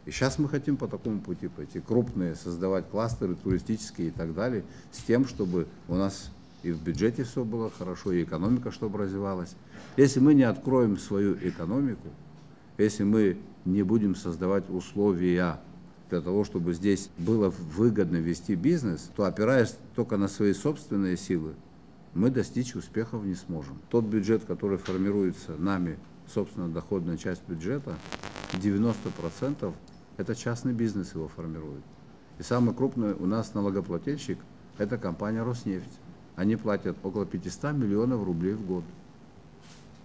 И сейчас мы хотим по такому пути пойти. Крупные, создавать кластеры туристические и так далее, с тем, чтобы у нас и в бюджете все было хорошо, и экономика чтобы развивалась. Если мы не откроем свою экономику, если мы не будем создавать условия для того, чтобы здесь было выгодно вести бизнес, то, опираясь только на свои собственные силы, мы достичь успехов не сможем. Тот бюджет, который формируется нами, собственно, доходная часть бюджета, 90% это частный бизнес его формирует. И самый крупный у нас налогоплательщик – это компания «Роснефть». Они платят около 500 миллионов рублей в год.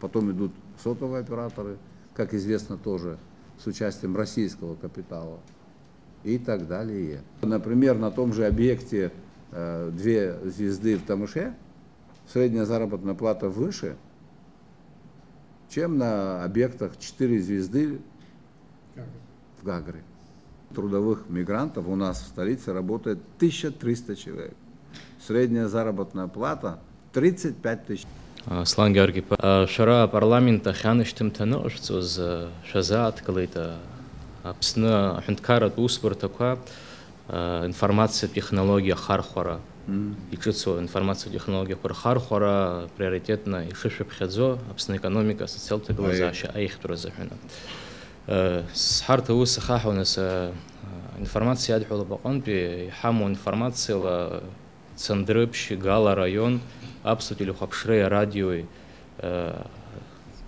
Потом идут сотовые операторы, как известно, тоже с участием российского капитала. И так далее. Например, на том же объекте 2 звезды в Тамыше средняя заработная плата выше, чем на объектах 4 звезды в Гагре. Трудовых мигрантов у нас в столице работает 1300 человек. Средняя заработная плата 35 тысяч. Аслан Георгий, шара парламента хяныштым таношцуз шазат калыта. Апсна хунткарат успортаква информация технология хархора. И чуцо информация технология хархора приоритетна и шишеп хедзо апсна экономика социалта глазаща аихтура захуна. С харта усахаху у нас информация адхула бакон пи хаму информация ла цандрыбщи гала район абсолютно лухапшрея радио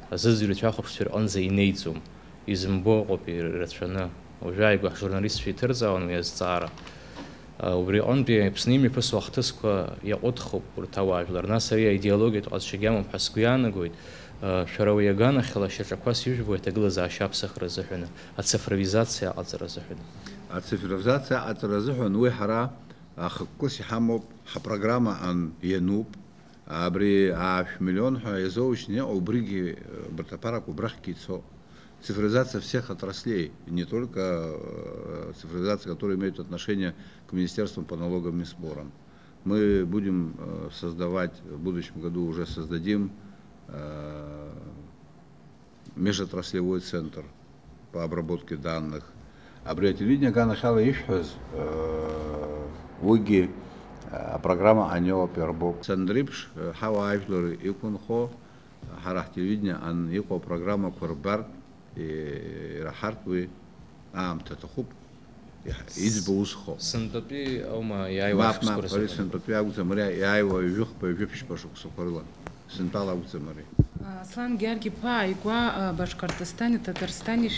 азызилу чахопштир анзе инейцум. Измбоғо перетшана ожайго журналист фитерза он яздара убри он би псними пос вақтыско я отхоп уртаважлар насария идеология то азшигам паскуяна гойд шаравиягана хилашачаквас южбо это глаза шапсах разахуна а цифровизация азразахуна а цифровизация азразахуна уйхара ахкуси хамоб программа ан януб абри 1 миллион хаизоучне убриги братапарак убрахкицо. Цифровизация всех отраслей, не только цифровизация, которая имеет отношение к Министерству по налогам и сборам. Мы будем создавать, в будущем году уже создадим межотраслевой центр по обработке данных. Телевидение Ганахала Ишхаз, Уги, программа Анео Пербок. Сандрипш, Хавайфлор и Кунхо, Харах телевидение, Ан Ико программа Корбар. И рахартвы татахуб избусхо. Сантопи аума яйва скоро. Сантопи агузамаря яйва юх по юпиш пошук сукорла. Сантала агузамари. Аслан Георгий па игва Башкортостане, Татарстане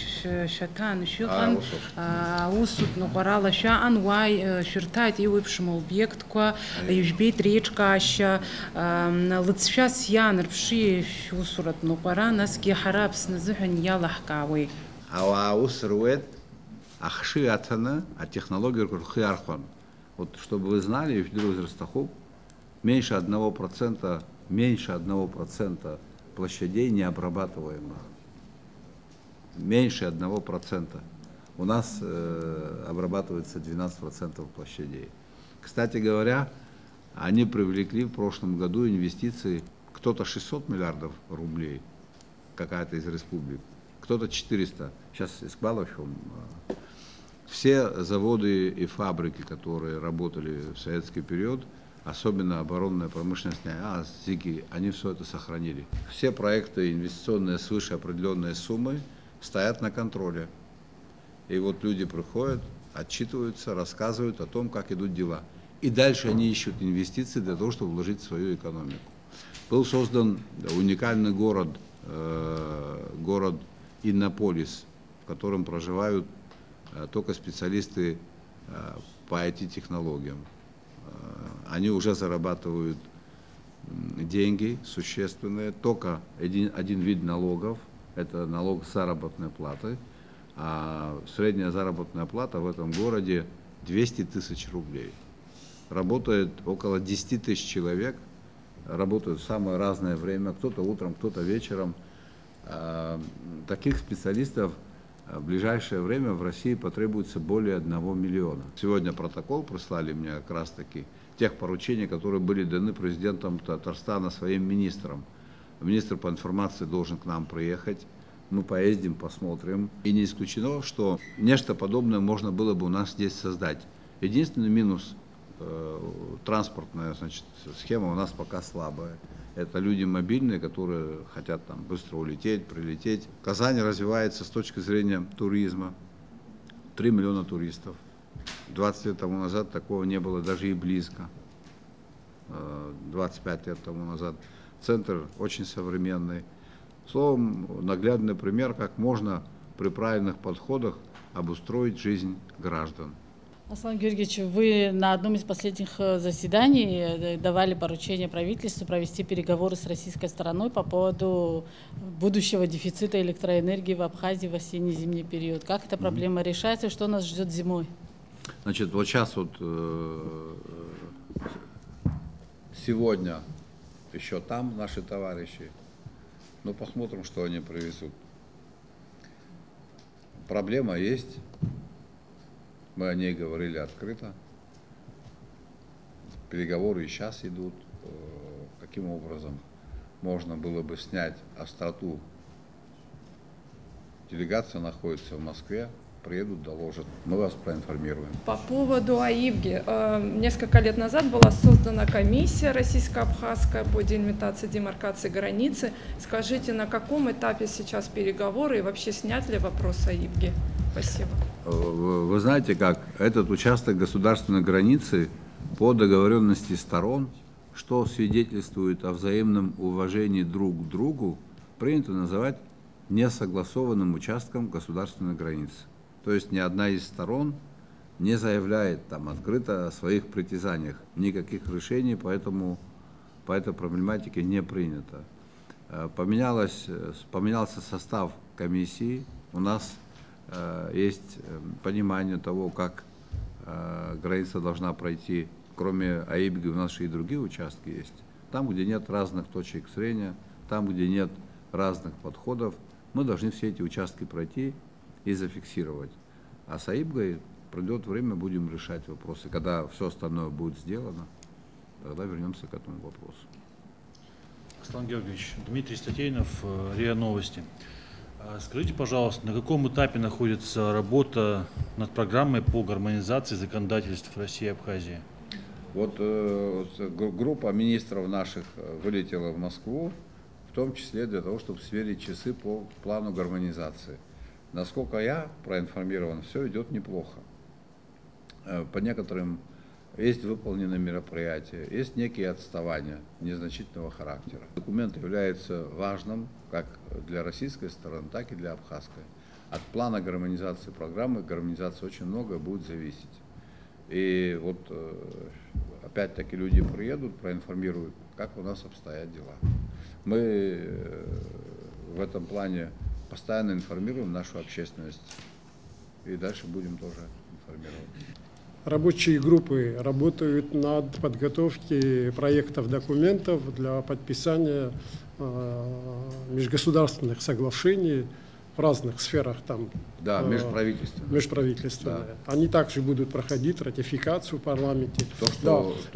шатан шилан усут нуқарала шаан вай ширтать и выпшим объект ко южбейт речка аща лыцша сьянр вши усурат нуқара наски харабс назыхан ялахкавы. Ава усрует ахши атана а технологию хиархон. Вот чтобы вы знали, друзья Растахуб, меньше 1% площадей необрабатываемых. Меньше 1%. У нас обрабатывается 12% площадей. Кстати говоря, они привлекли в прошлом году инвестиции, кто-то 600 миллиардов рублей, какая-то из республик, кто-то 400. Сейчас Искбаловичем. Все заводы и фабрики, которые работали в советский период, особенно оборонная промышленность, ЗИГи, они все это сохранили. Все проекты инвестиционные свыше определенной суммы стоят на контроле. И вот люди приходят, отчитываются, рассказывают о том, как идут дела. И дальше они ищут инвестиции для того, чтобы вложить в свою экономику. Был создан уникальный город Иннополис, в котором проживают только специалисты по IT-технологиям. Они уже зарабатывают деньги существенные, только один вид налогов, это налог с заработной платы, а средняя заработная плата в этом городе 200 тысяч рублей. Работает около 10 тысяч человек, работают в самое разное время, кто-то утром, кто-то вечером. Таких специалистов в ближайшее время в России потребуется более 1 миллиона. Сегодня протокол прислали мне как раз таки тех поручений, которые были даны президентом Татарстана своим министрам. Министр по информации должен к нам приехать, мы поездим, посмотрим. И не исключено, что нечто подобное можно было бы у нас здесь создать. Единственный минус транспортная, значит, схема у нас пока слабая. Это люди мобильные, которые хотят там быстро улететь, прилететь. Казань развивается с точки зрения туризма. 3 миллиона туристов. 20 лет тому назад такого не было даже и близко. 25 лет тому назад. Центр очень современный. Словом, наглядный пример, как можно при правильных подходах обустроить жизнь граждан. Аслан Георгиевич, вы на одном из последних заседаний давали поручение правительству провести переговоры с российской стороной по поводу будущего дефицита электроэнергии в Абхазии в осенне-зимний период. Как эта проблема решается и что нас ждет зимой? Значит, вот сейчас вот сегодня еще там наши товарищи, но посмотрим, что они привезут. Проблема есть. Мы о ней говорили открыто. Переговоры и сейчас идут. Каким образом можно было бы снять остроту. Делегация находится в Москве. Приедут, доложат. Мы вас проинформируем. По поводу АИБГи. Несколько лет назад была создана комиссия российско-абхазская по делимитации, демаркации границы. Скажите, на каком этапе сейчас переговоры и вообще снят ли вопрос АИБГи? Спасибо. Вы знаете как, этот участок государственной границы по договоренности сторон, что свидетельствует о взаимном уважении друг к другу, принято называть несогласованным участком государственной границы. То есть ни одна из сторон не заявляет там открыто о своих притязаниях. Никаких решений по этой проблематике не принято. Поменялся состав комиссии. У нас есть понимание того, как граница должна пройти. Кроме АИБГи у нас и другие участки есть. Там, где нет разных точек зрения, там, где нет разных подходов, мы должны все эти участки пройти и зафиксировать. А с АИБГой пройдет время, будем решать вопросы. Когда все остальное будет сделано, тогда вернемся к этому вопросу. Аслан Георгиевич, Дмитрий Статейнов, РИА Новости. Скажите, пожалуйста, на каком этапе находится работа над программой по гармонизации законодательств России и Абхазии? Вот группа министров наших вылетела в Москву, в том числе для того, чтобы сверить часы по плану гармонизации. Насколько я проинформирован, все идет неплохо. По некоторым есть выполнены мероприятия, есть некие отставания незначительного характера. Документ является важным как для российской стороны, так и для абхазской. От плана гармонизации программы гармонизации очень многое будет зависеть. И вот опять-таки люди приедут, проинформируют, как у нас обстоят дела. Мы в этом плане постоянно информируем нашу общественность и дальше будем тоже информировать. рабочие группы работают над подготовкой проектов документов для подписания межгосударственных соглашений в разных сферах там. Да, межправительственные. Да. Они также будут проходить ратификацию в парламенте.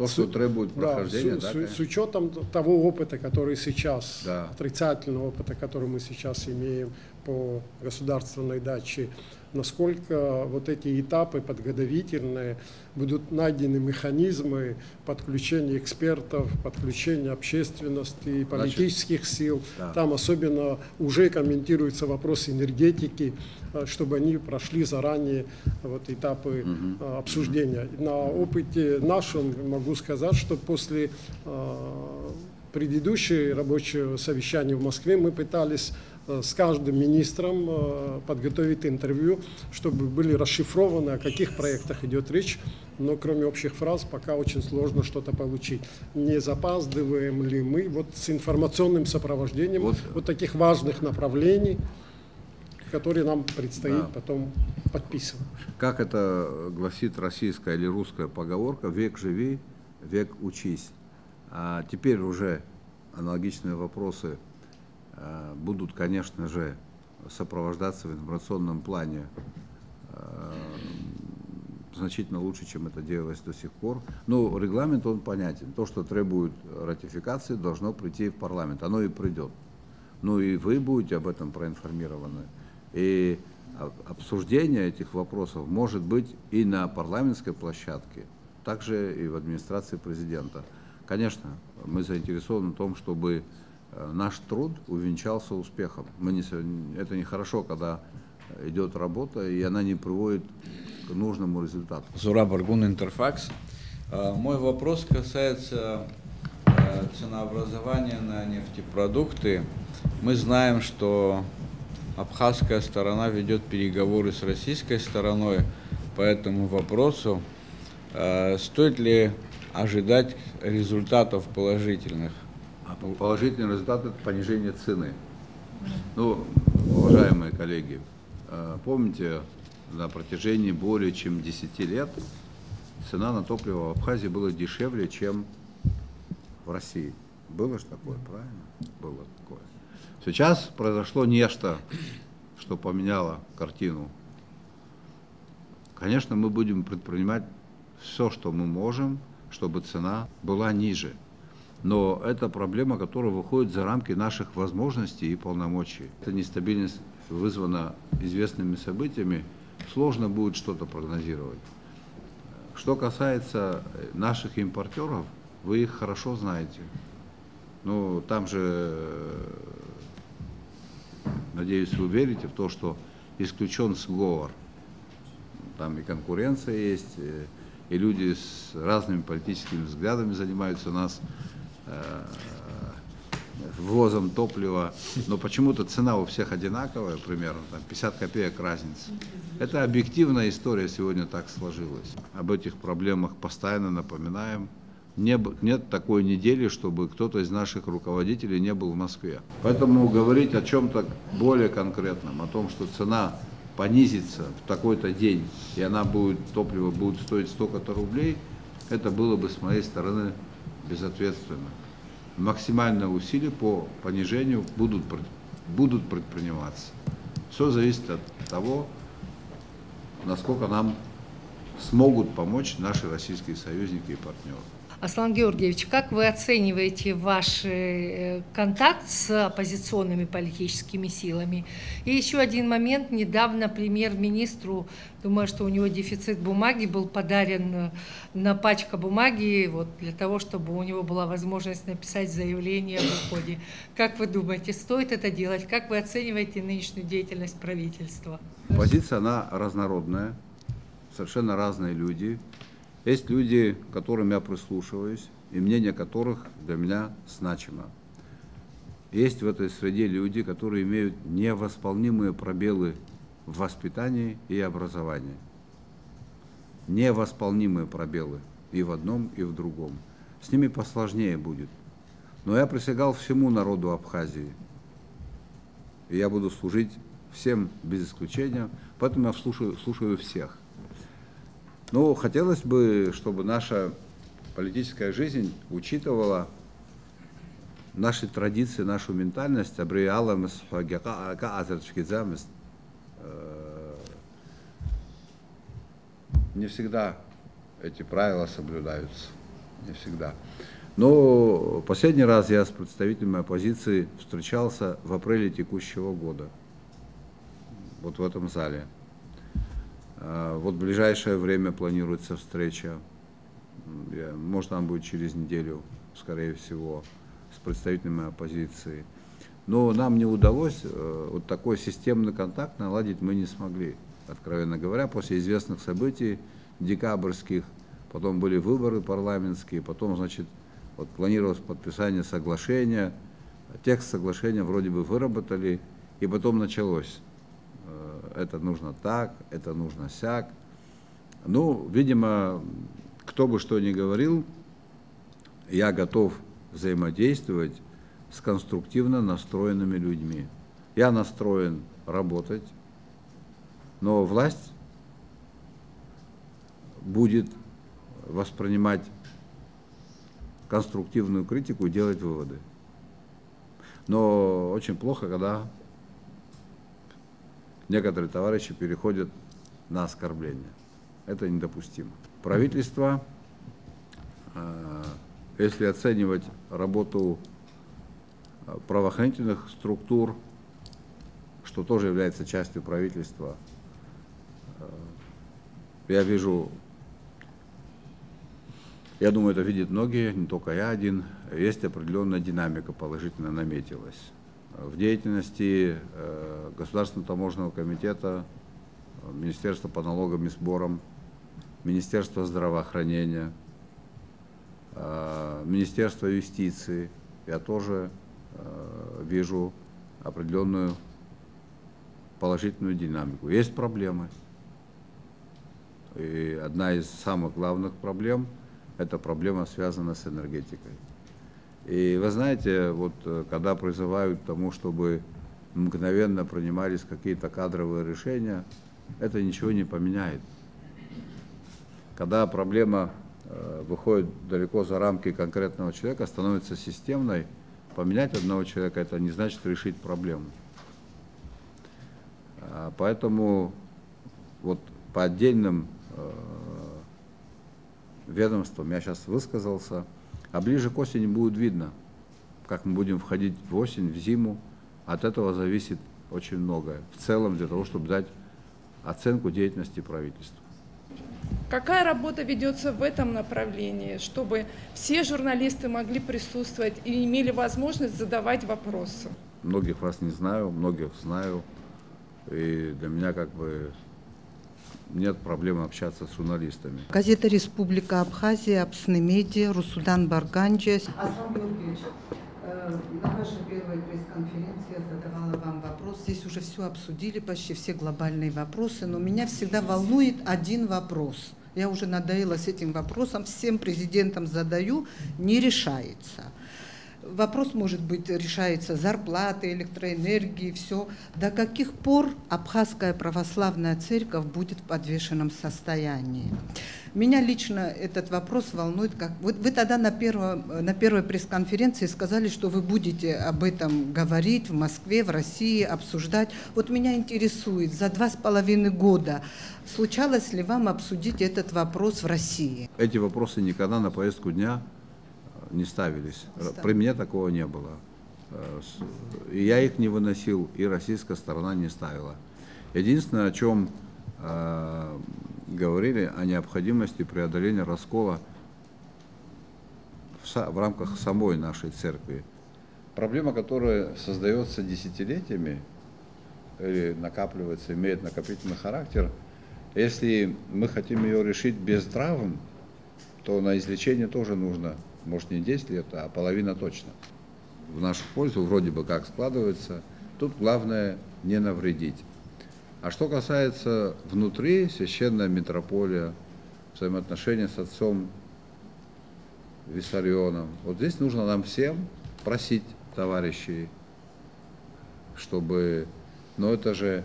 Что требует прохождения. С учетом того опыта, который сейчас, отрицательного опыта, который мы сейчас имеем по государственной даче, насколько вот эти этапы подготовительные, будут найдены механизмы подключения экспертов, подключения общественности, политических сил. Там особенно уже комментируется вопрос энергетики, чтобы они прошли заранее вот этапы обсуждения. На опыте нашем могу сказать, что после предыдущего рабочего совещания в Москве мы пытались с каждым министром подготовить интервью, чтобы были расшифрованы, о каких проектах идет речь, но кроме общих фраз пока очень сложно что-то получить. Не запаздываем ли мы вот с информационным сопровождением вот таких важных направлений, которые нам предстоит потом подписывать. Как это гласит российская или русская поговорка: век живи, век учись. А теперь уже аналогичные вопросы будут, конечно же, сопровождаться в информационном плане значительно лучше, чем это делалось до сих пор. Но регламент, он понятен. То, что требует ратификации, должно прийти в парламент. Оно и придет. Ну и вы будете об этом проинформированы. И обсуждение этих вопросов может быть и на парламентской площадке, также и в администрации президента. Конечно, мы заинтересованы в том, чтобы наш труд увенчался успехом. Это нехорошо, когда идет работа, и она не приводит к нужному результату. Зураб Аргун, Интерфакс. Мой вопрос касается ценообразования на нефтепродукты. Мы знаем, что абхазская сторона ведет переговоры с российской стороной по этому вопросу. Стоит ли ожидать результатов положительных? Положительный результат – это понижение цены. Ну, уважаемые коллеги, помните, на протяжении более чем 10 лет цена на топливо в Абхазии была дешевле, чем в России. Было же такое, правильно? Было такое. Сейчас произошло нечто, что поменяло картину. Конечно, мы будем предпринимать все, что мы можем, чтобы цена была ниже. Но это проблема, которая выходит за рамки наших возможностей и полномочий. Эта нестабильность вызвана известными событиями, сложно будет что-то прогнозировать. Что касается наших импортеров, вы их хорошо знаете. Ну, там же, надеюсь, вы верите в то, что исключен сговор. Там и конкуренция есть, и люди с разными политическими взглядами занимаются нас ввозом топлива, но почему-то цена у всех одинаковая, примерно, там 50 копеек разница. Это объективная история, сегодня так сложилась. Об этих проблемах постоянно напоминаем. Нет такой недели, чтобы кто-то из наших руководителей не был в Москве. Поэтому говорить о чем-то более конкретном, о том, что цена понизится в такой-то день, и топливо будет стоить столько-то рублей, это было бы с моей стороны безответственно. Максимальные усилия по понижению будут предприниматься. Все зависит от того, насколько нам смогут помочь наши российские союзники и партнеры. Аслан Георгиевич, как вы оцениваете ваш контакт с оппозиционными политическими силами? И еще один момент. Недавно премьер-министру, думаю, что у него дефицит бумаги, был подарен на пачка бумаги вот, для того, чтобы у него была возможность написать заявление об уходе. Как вы думаете, стоит это делать? Как вы оцениваете нынешнюю деятельность правительства? Позиция, она разнородная, совершенно разные люди. Есть люди, к которым я прислушиваюсь, и мнение которых для меня значимо. Есть в этой среде люди, которые имеют невосполнимые пробелы в воспитании и образовании. Невосполнимые пробелы и в одном, и в другом. С ними посложнее будет. Но я присягал всему народу Абхазии. И я буду служить всем без исключения, поэтому я слушаю всех. Но хотелось бы, чтобы наша политическая жизнь учитывала наши традиции, нашу ментальность. Не всегда эти правила соблюдаются, не всегда. Но последний раз я с представителями оппозиции встречался в апреле текущего года, вот в этом зале. Вот в ближайшее время планируется встреча, может, она будет через неделю, скорее всего, с представителями оппозиции. Но нам не удалось вот такой системный контакт наладить, мы не смогли, откровенно говоря, после известных событий декабрьских, потом были выборы парламентские, потом, значит, вот планировалось подписание соглашения, текст соглашения вроде бы выработали, и потом началось. Это нужно так, это нужно сяк. Ну, видимо, кто бы что ни говорил, я готов взаимодействовать с конструктивно настроенными людьми. Я настроен работать, но власть будет воспринимать конструктивную критику и делать выводы. Но очень плохо, когда некоторые товарищи переходят на оскорбление. Это недопустимо. Правительство, если оценивать работу правоохранительных структур, что тоже является частью правительства, я вижу, я думаю, это видят многие, не только я один, есть определенная динамика положительно наметилась. В деятельности Государственного таможенного комитета, Министерства по налогам и сборам, Министерства здравоохранения, Министерства юстиции, я тоже вижу определенную положительную динамику. Есть проблемы. И одна из самых главных проблем – это проблема, связанная с энергетикой. И вы знаете, вот когда призывают к тому, чтобы мгновенно принимались какие-то кадровые решения, это ничего не поменяет. Когда проблема выходит далеко за рамки конкретного человека, становится системной, поменять одного человека – это не значит решить проблему. Поэтому вот по отдельным ведомствам я сейчас высказался, а ближе к осени будет видно, как мы будем входить в осень, в зиму. От этого зависит очень многое. В целом для того, чтобы дать оценку деятельности правительства. Какая работа ведется в этом направлении, чтобы все журналисты могли присутствовать и имели возможность задавать вопросы? Многих вас не знаю, многих знаю. И для меня как бы нет проблем общаться с журналистами. Газета «Республика Абхазия», Апснемедиа, Русудан Барганджи. Аслан Георгиевич, на вашей первой пресс-конференции я задавала вам вопрос. Здесь уже все обсудили, почти все глобальные вопросы, но меня всегда волнует один вопрос. Я уже надоела с этим вопросом, всем президентам задаю, не решается. Вопрос, может быть, решается зарплаты, электроэнергии, все. До каких пор Абхазская православная церковь будет в подвешенном состоянии? Меня лично этот вопрос волнует. Вы тогда на первой пресс-конференции сказали, что вы будете об этом говорить в Москве, в России, обсуждать. Вот меня интересует, за 2,5 года случалось ли вам обсудить этот вопрос в России? Эти вопросы никогда на повестку дня не ставились. При мне такого не было. И я их не выносил, и российская сторона не ставила. Единственное, о чем говорили, о необходимости преодоления раскола в рамках самой нашей церкви. Проблема, которая создается десятилетиями, или накапливается, имеет накопительный характер, если мы хотим ее решить без травм, то на излечение тоже нужно, может, не 10 лет, а половина точно. В нашу пользу вроде бы как складывается. Тут главное не навредить. А что касается внутри, священная митрополия, взаимоотношения с отцом Виссарионом, вот здесь нужно нам всем просить товарищей, чтобы, но это же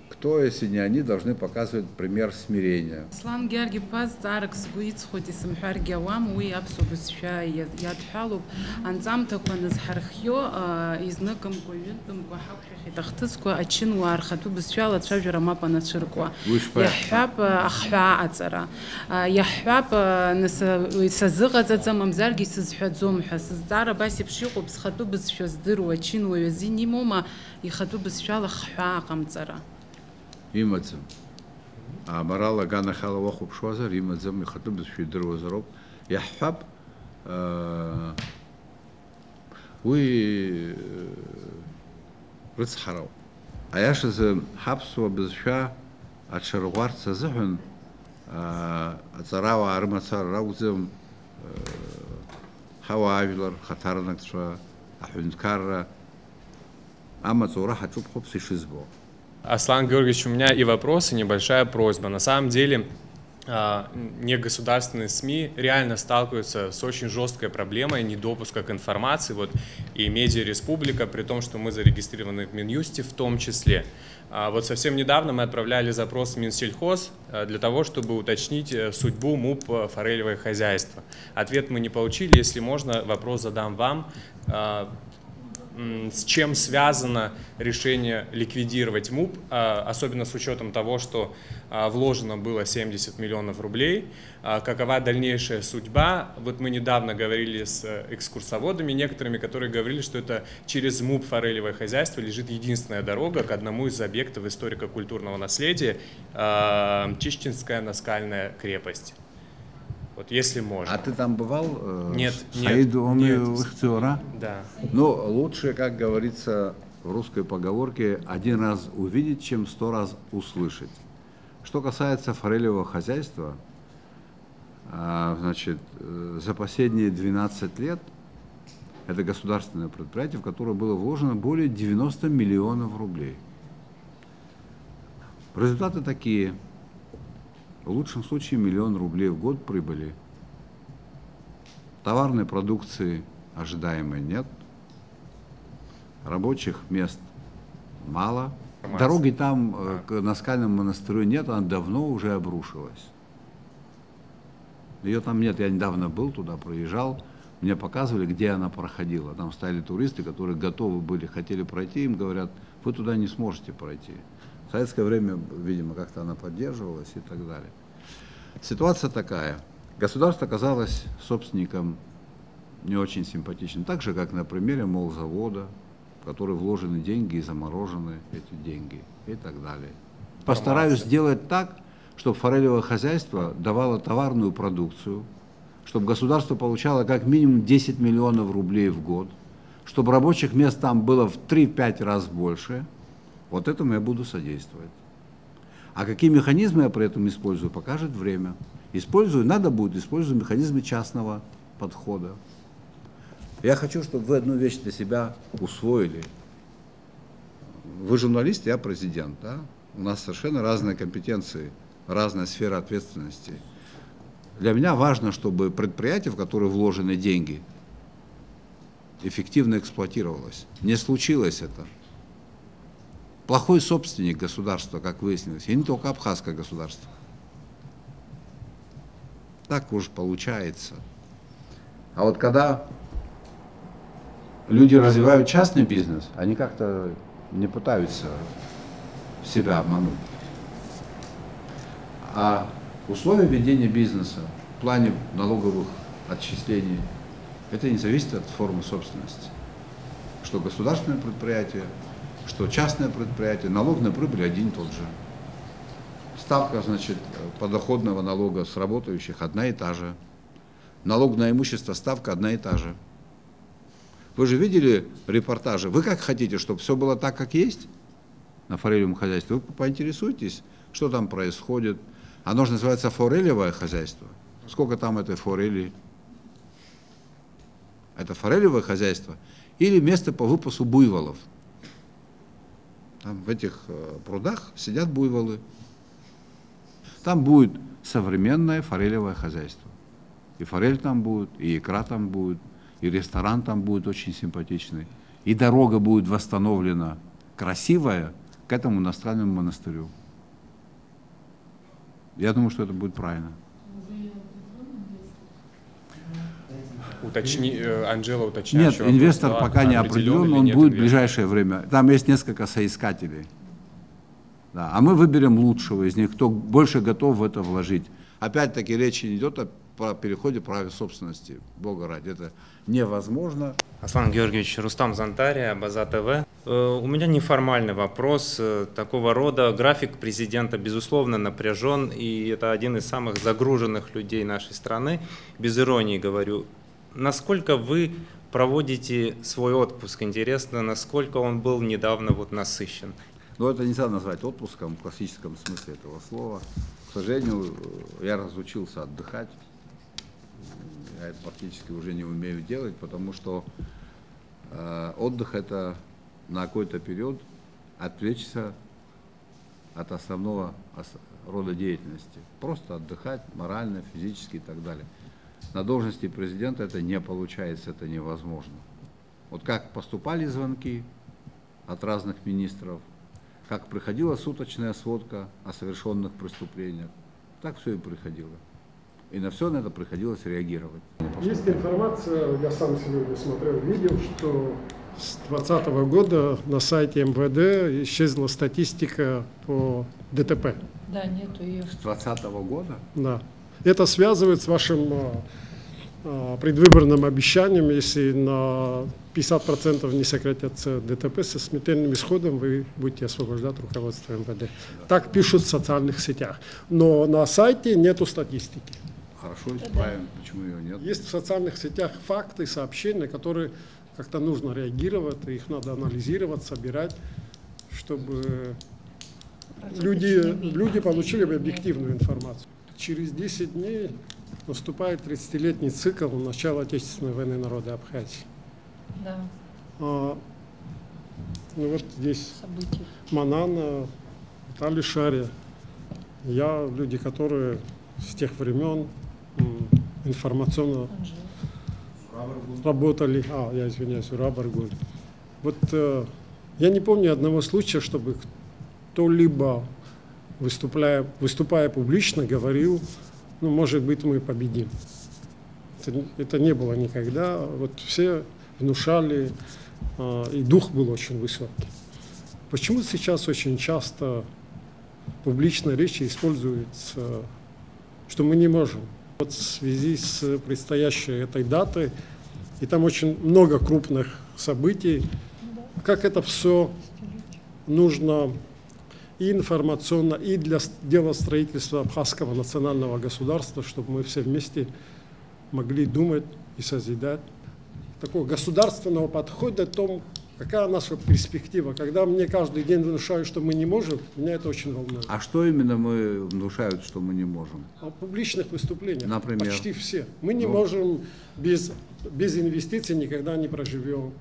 кто, если не они, должны показывать пример смирения? Аслан Георгий Паз царик сгуиц хоть и самхарги авам уи абсобус ша ядхалуб анзамтаква назхархьо изнаком куюдом кухавхи тахтыску ачин уархату бисчала тшавжера мапа начирква. Яхаб ахва ацара. Яхаб сазыгаза мамзарги сызхадзом хасыздара баси пшиqo бсхату бисшаздыру ачин уязини мома ихату бисчала хва камцара. Имадзам. А марала гана хала вахуб швазар, имадзам, ихату бисшидыр вазароб. Яхаб уи рыцхарау. А яшазы хабсуа бисша атшаргварца зыхун ацарава армацар раузам хававилар хатарнаксва ахункарра амацура хачуб хопси шизбо. Аслан Георгиевич, у меня и вопрос, и небольшая просьба. На самом деле, негосударственные СМИ реально сталкиваются с очень жесткой проблемой недопуска к информации. Вот и Медиа Республика, при том, что мы зарегистрированы в Минюсте в том числе. Вот совсем недавно мы отправляли запрос в Минсельхоз для того, чтобы уточнить судьбу МУП «Форелевое хозяйство». Ответ мы не получили. Если можно, вопрос задам вам. С чем связано решение ликвидировать МУП, особенно с учетом того, что вложено было 70 миллионов рублей. Какова дальнейшая судьба? Вот мы недавно говорили с экскурсоводами некоторыми, которые говорили, что это через МУП «Форелевое хозяйство» лежит единственная дорога к одному из объектов историко-культурного наследия – Чищинская наскальная крепость. Вот если можно. А ты там бывал? Нет. Да. Но лучше, как говорится в русской поговорке, один раз увидеть, чем 100 раз услышать. Что касается форелевого хозяйства, значит, за последние 12 лет это государственное предприятие, в которое было вложено более 90 миллионов рублей. Результаты такие. В лучшем случае 1 000 000 рублей в год прибыли. Товарной продукции ожидаемой нет. Рабочих мест мало. Дороги там к Наскальному монастырю нет, она давно уже обрушилась. Ее там нет, я недавно был туда, проезжал, мне показывали, где она проходила. Там стояли туристы, которые готовы были, хотели пройти, им говорят, вы туда не сможете пройти. В советское время, видимо, как-то она поддерживалась и так далее. Ситуация такая. Государство оказалось собственником не очень симпатичным. Так же, как на примере молзавода, в который вложены деньги и заморожены эти деньги и так далее. Постараюсь сделать так, чтобы форелевое хозяйство давало товарную продукцию, чтобы государство получало как минимум 10 миллионов рублей в год, чтобы рабочих мест там было в 3-5 раз больше. Вот этому я буду содействовать. А какие механизмы я при этом использую, покажет время. Надо будет использовать механизмы частного подхода. Я хочу, чтобы вы одну вещь для себя усвоили. Вы журналист, я президент, да? У нас совершенно разные компетенции, разная сфера ответственности. Для меня важно, чтобы предприятие, в которое вложены деньги, эффективно эксплуатировалось. Не случилось это. Плохой собственник государства, как выяснилось, и не только абхазское государство. Так уж получается. А вот когда люди развивают частный бизнес, они как-то не пытаются себя обмануть. А условия ведения бизнеса в плане налоговых отчислений, это не зависит от формы собственности. Что государственное предприятие, что частное предприятие, налог на прибыль один и тот же. Ставка, значит, подоходного налога с работающих одна и та же. Налог на имущество, ставка одна и та же. Вы же видели репортажи? Вы как хотите, чтобы все было так, как есть на форелевом хозяйстве? Вы поинтересуйтесь, что там происходит. Оно же называется форелевое хозяйство. Сколько там этой форели? Это форелевое хозяйство или место по выпасу буйволов? Там в этих прудах сидят буйволы. Там будет современное форелевое хозяйство. И форель там будет, и икра там будет, и ресторан там будет очень симпатичный. И дорога будет восстановлена красивая, к этому иностранному монастырю. Я думаю, что это будет правильно. Анжела уточняет. Нет, инвестор пока не определен, он будет в ближайшее время. Там есть несколько соискателей. Да, а мы выберем лучшего из них, кто больше готов в это вложить. Опять-таки речь не идет о переходе права собственности. Бога ради, это невозможно. Аслан Георгиевич, Рустам Зантария, База ТВ. У меня неформальный вопрос такого рода. График президента, безусловно, напряжен, и это один из самых загруженных людей нашей страны. Без иронии говорю. Насколько вы проводите свой отпуск? Интересно, насколько он был недавно насыщен? Но это нельзя назвать отпуском в классическом смысле этого слова. К сожалению, я разучился отдыхать. Я это практически уже не умею делать, потому что отдых — это на какой-то период отвлечься от основного рода деятельности. Просто отдыхать морально, физически и так далее. На должности президента это не получается, это невозможно. Вот как поступали звонки от разных министров, как приходила суточная сводка о совершенных преступлениях, так все и приходило. И на все на это приходилось реагировать. Есть информация, я сам сегодня смотрел, видел, что с 2020 года на сайте МВД исчезла статистика по ДТП. Да, нету ее. С 2020 года? Да. Это связывает с вашим предвыборным обещанием, если на 50% не сократятся ДТП, со смертельным исходом вы будете освобождать руководство МВД. Так пишут в социальных сетях. Но на сайте нету статистики. Хорошо, исправим. Почему ее нет? Есть в социальных сетях факты, сообщения, которые как-то нужно реагировать, их надо анализировать, собирать, чтобы люди получили объективную информацию. Через 10 дней наступает 30-летний цикл начала Отечественной войны народа Абхазии. Да. Ну вот здесь Манана, Виталий Шария. Я, люди, которые с тех времен информационно работали. Я извиняюсь, Рабаргуль. Вот я не помню одного случая, чтобы кто-либо, выступая публично, говорил, может быть, мы победим. Это не было никогда. Вот все внушали, и дух был очень высокий. Почему сейчас очень часто в публичной речи используется, что мы не можем? Вот в связи с предстоящей этой датой, и там очень много крупных событий, как это все нужно и информационно, и для дела строительства абхазского национального государства, чтобы мы все вместе могли думать и созидать. Такого государственного подхода о том, какая наша перспектива. Когда мне каждый день внушают, что мы не можем, меня это очень волнует. А что именно мы внушают, что мы не можем? О публичных выступлениях. Например? Почти все. Мы не можем без инвестиций никогда не проживем.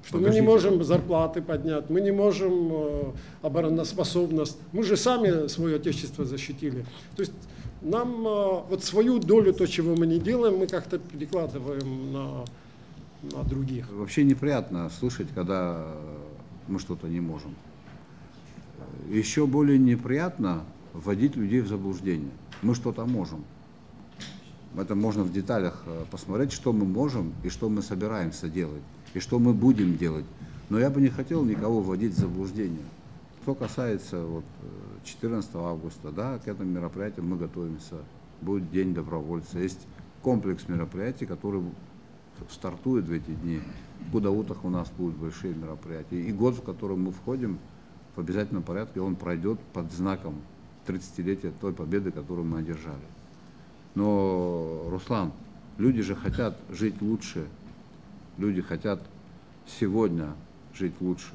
Что мы не можем зарплаты поднять, мы не можем обороноспособность. Мы же сами свое отечество защитили. То есть нам вот свою долю, то, чего мы не делаем, мы как-то перекладываем на других. Вообще неприятно слышать, когда мы что-то не можем. Еще более неприятно вводить людей в заблуждение. Мы что-то можем. Это можно в деталях посмотреть, что мы можем и что мы собираемся делать, и что мы будем делать. Но я бы не хотел никого вводить в заблуждение. Что касается 14 августа, да, к этому мероприятию мы готовимся. Будет День добровольца. Есть комплекс мероприятий, который стартует в эти дни. В Гудаутах у нас будут большие мероприятия. И год, в который мы входим, в обязательном порядке, он пройдет под знаком 30-летия той победы, которую мы одержали. Но, Руслан, люди же хотят жить лучше. Люди хотят сегодня жить лучше.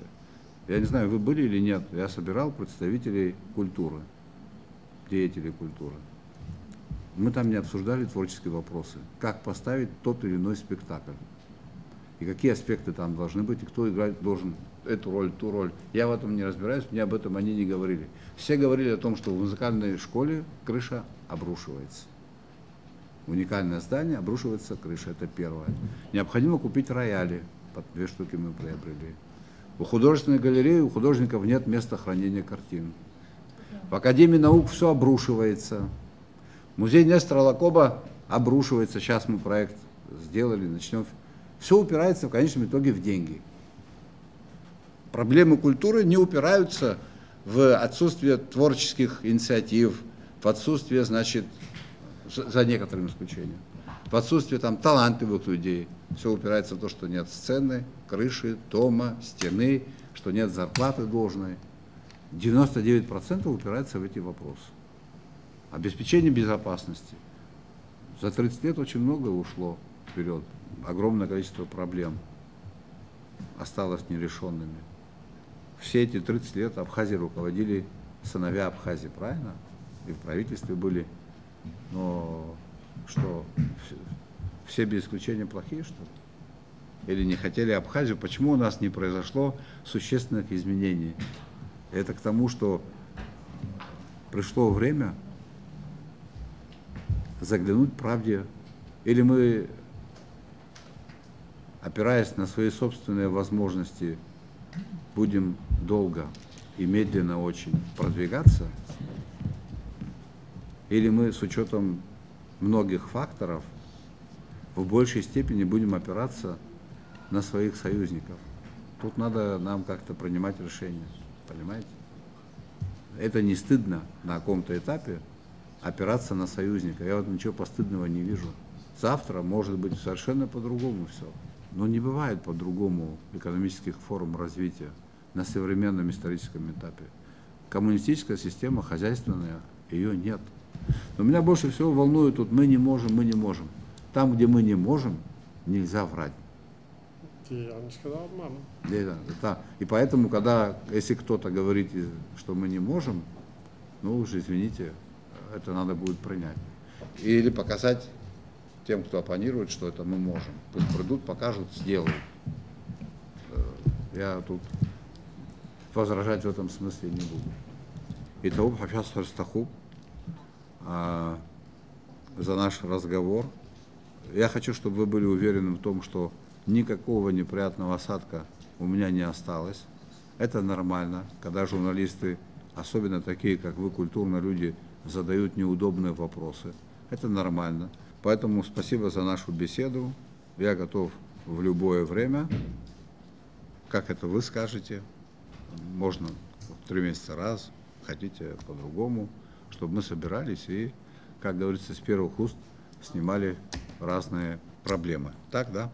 Я не знаю, вы были или нет, я собирал представителей культуры, деятелей культуры. Мы там не обсуждали творческие вопросы. Как поставить тот или иной спектакль. И какие аспекты там должны быть, и кто играть должен эту роль, ту роль. Я в этом не разбираюсь, мне об этом они не говорили. Все говорили о том, что в музыкальной школе крыша обрушивается. Уникальное здание, обрушивается крыша, это первое. Необходимо купить рояли, 2 штуки мы приобрели. У художественной галереи у художников нет места хранения картин. В Академии наук все обрушивается. Музей Нестора Лакоба обрушивается. Сейчас мы проект сделали, начнем. Все упирается в конечном итоге в деньги. Проблемы культуры не упираются в отсутствие творческих инициатив, в отсутствие, значит, за некоторым исключением, в отсутствие там талантливых людей. Все упирается в то, что нет сцены, крыши, дома, стены, что нет зарплаты должной. 99% упирается в эти вопросы. Обеспечение безопасности. За 30 лет очень многое ушло вперед. Огромное количество проблем осталось нерешенными. Все эти 30 лет Абхазией руководили сыновья Абхазии, правильно? И в правительстве были. Но что, все без исключения плохие, что ли? Или не хотели Абхазию? Почему у нас не произошло существенных изменений? Это к тому, что пришло время заглянуть правде. Или мы, опираясь на свои собственные возможности, будем долго и медленно очень продвигаться, или мы с учетом многих факторов в большей степени будем опираться на своих союзников. Тут надо нам как-то принимать решение, понимаете? Это не стыдно на каком-то этапе опираться на союзника. Я вот ничего постыдного не вижу. Завтра может быть совершенно по-другому все. Но не бывает по-другому экономических форм развития на современном историческом этапе. Коммунистическая система хозяйственная, ее нет. Но меня больше всего волнует тут мы не можем, мы не можем. Там, где мы не можем, нельзя врать. Я не сказал обману. Да. И поэтому, если кто-то говорит, что мы не можем, ну уж извините, это надо будет принять. Или показать тем, кто оппонирует, что это мы можем. Пусть придут, покажут, сделают. Я тут возражать в этом смысле не буду. Итак, сейчас Харстахуб за наш разговор. Я хочу, чтобы вы были уверены в том, что никакого неприятного осадка у меня не осталось. Это нормально, когда журналисты, особенно такие, как вы, культурные люди, задают неудобные вопросы. Это нормально. Поэтому спасибо за нашу беседу. Я готов в любое время. Как это вы скажете? Можно в 3 месяца раз, хотите по-другому, чтобы мы собирались и, как говорится, с первых уст снимали разные проблемы. Так, да?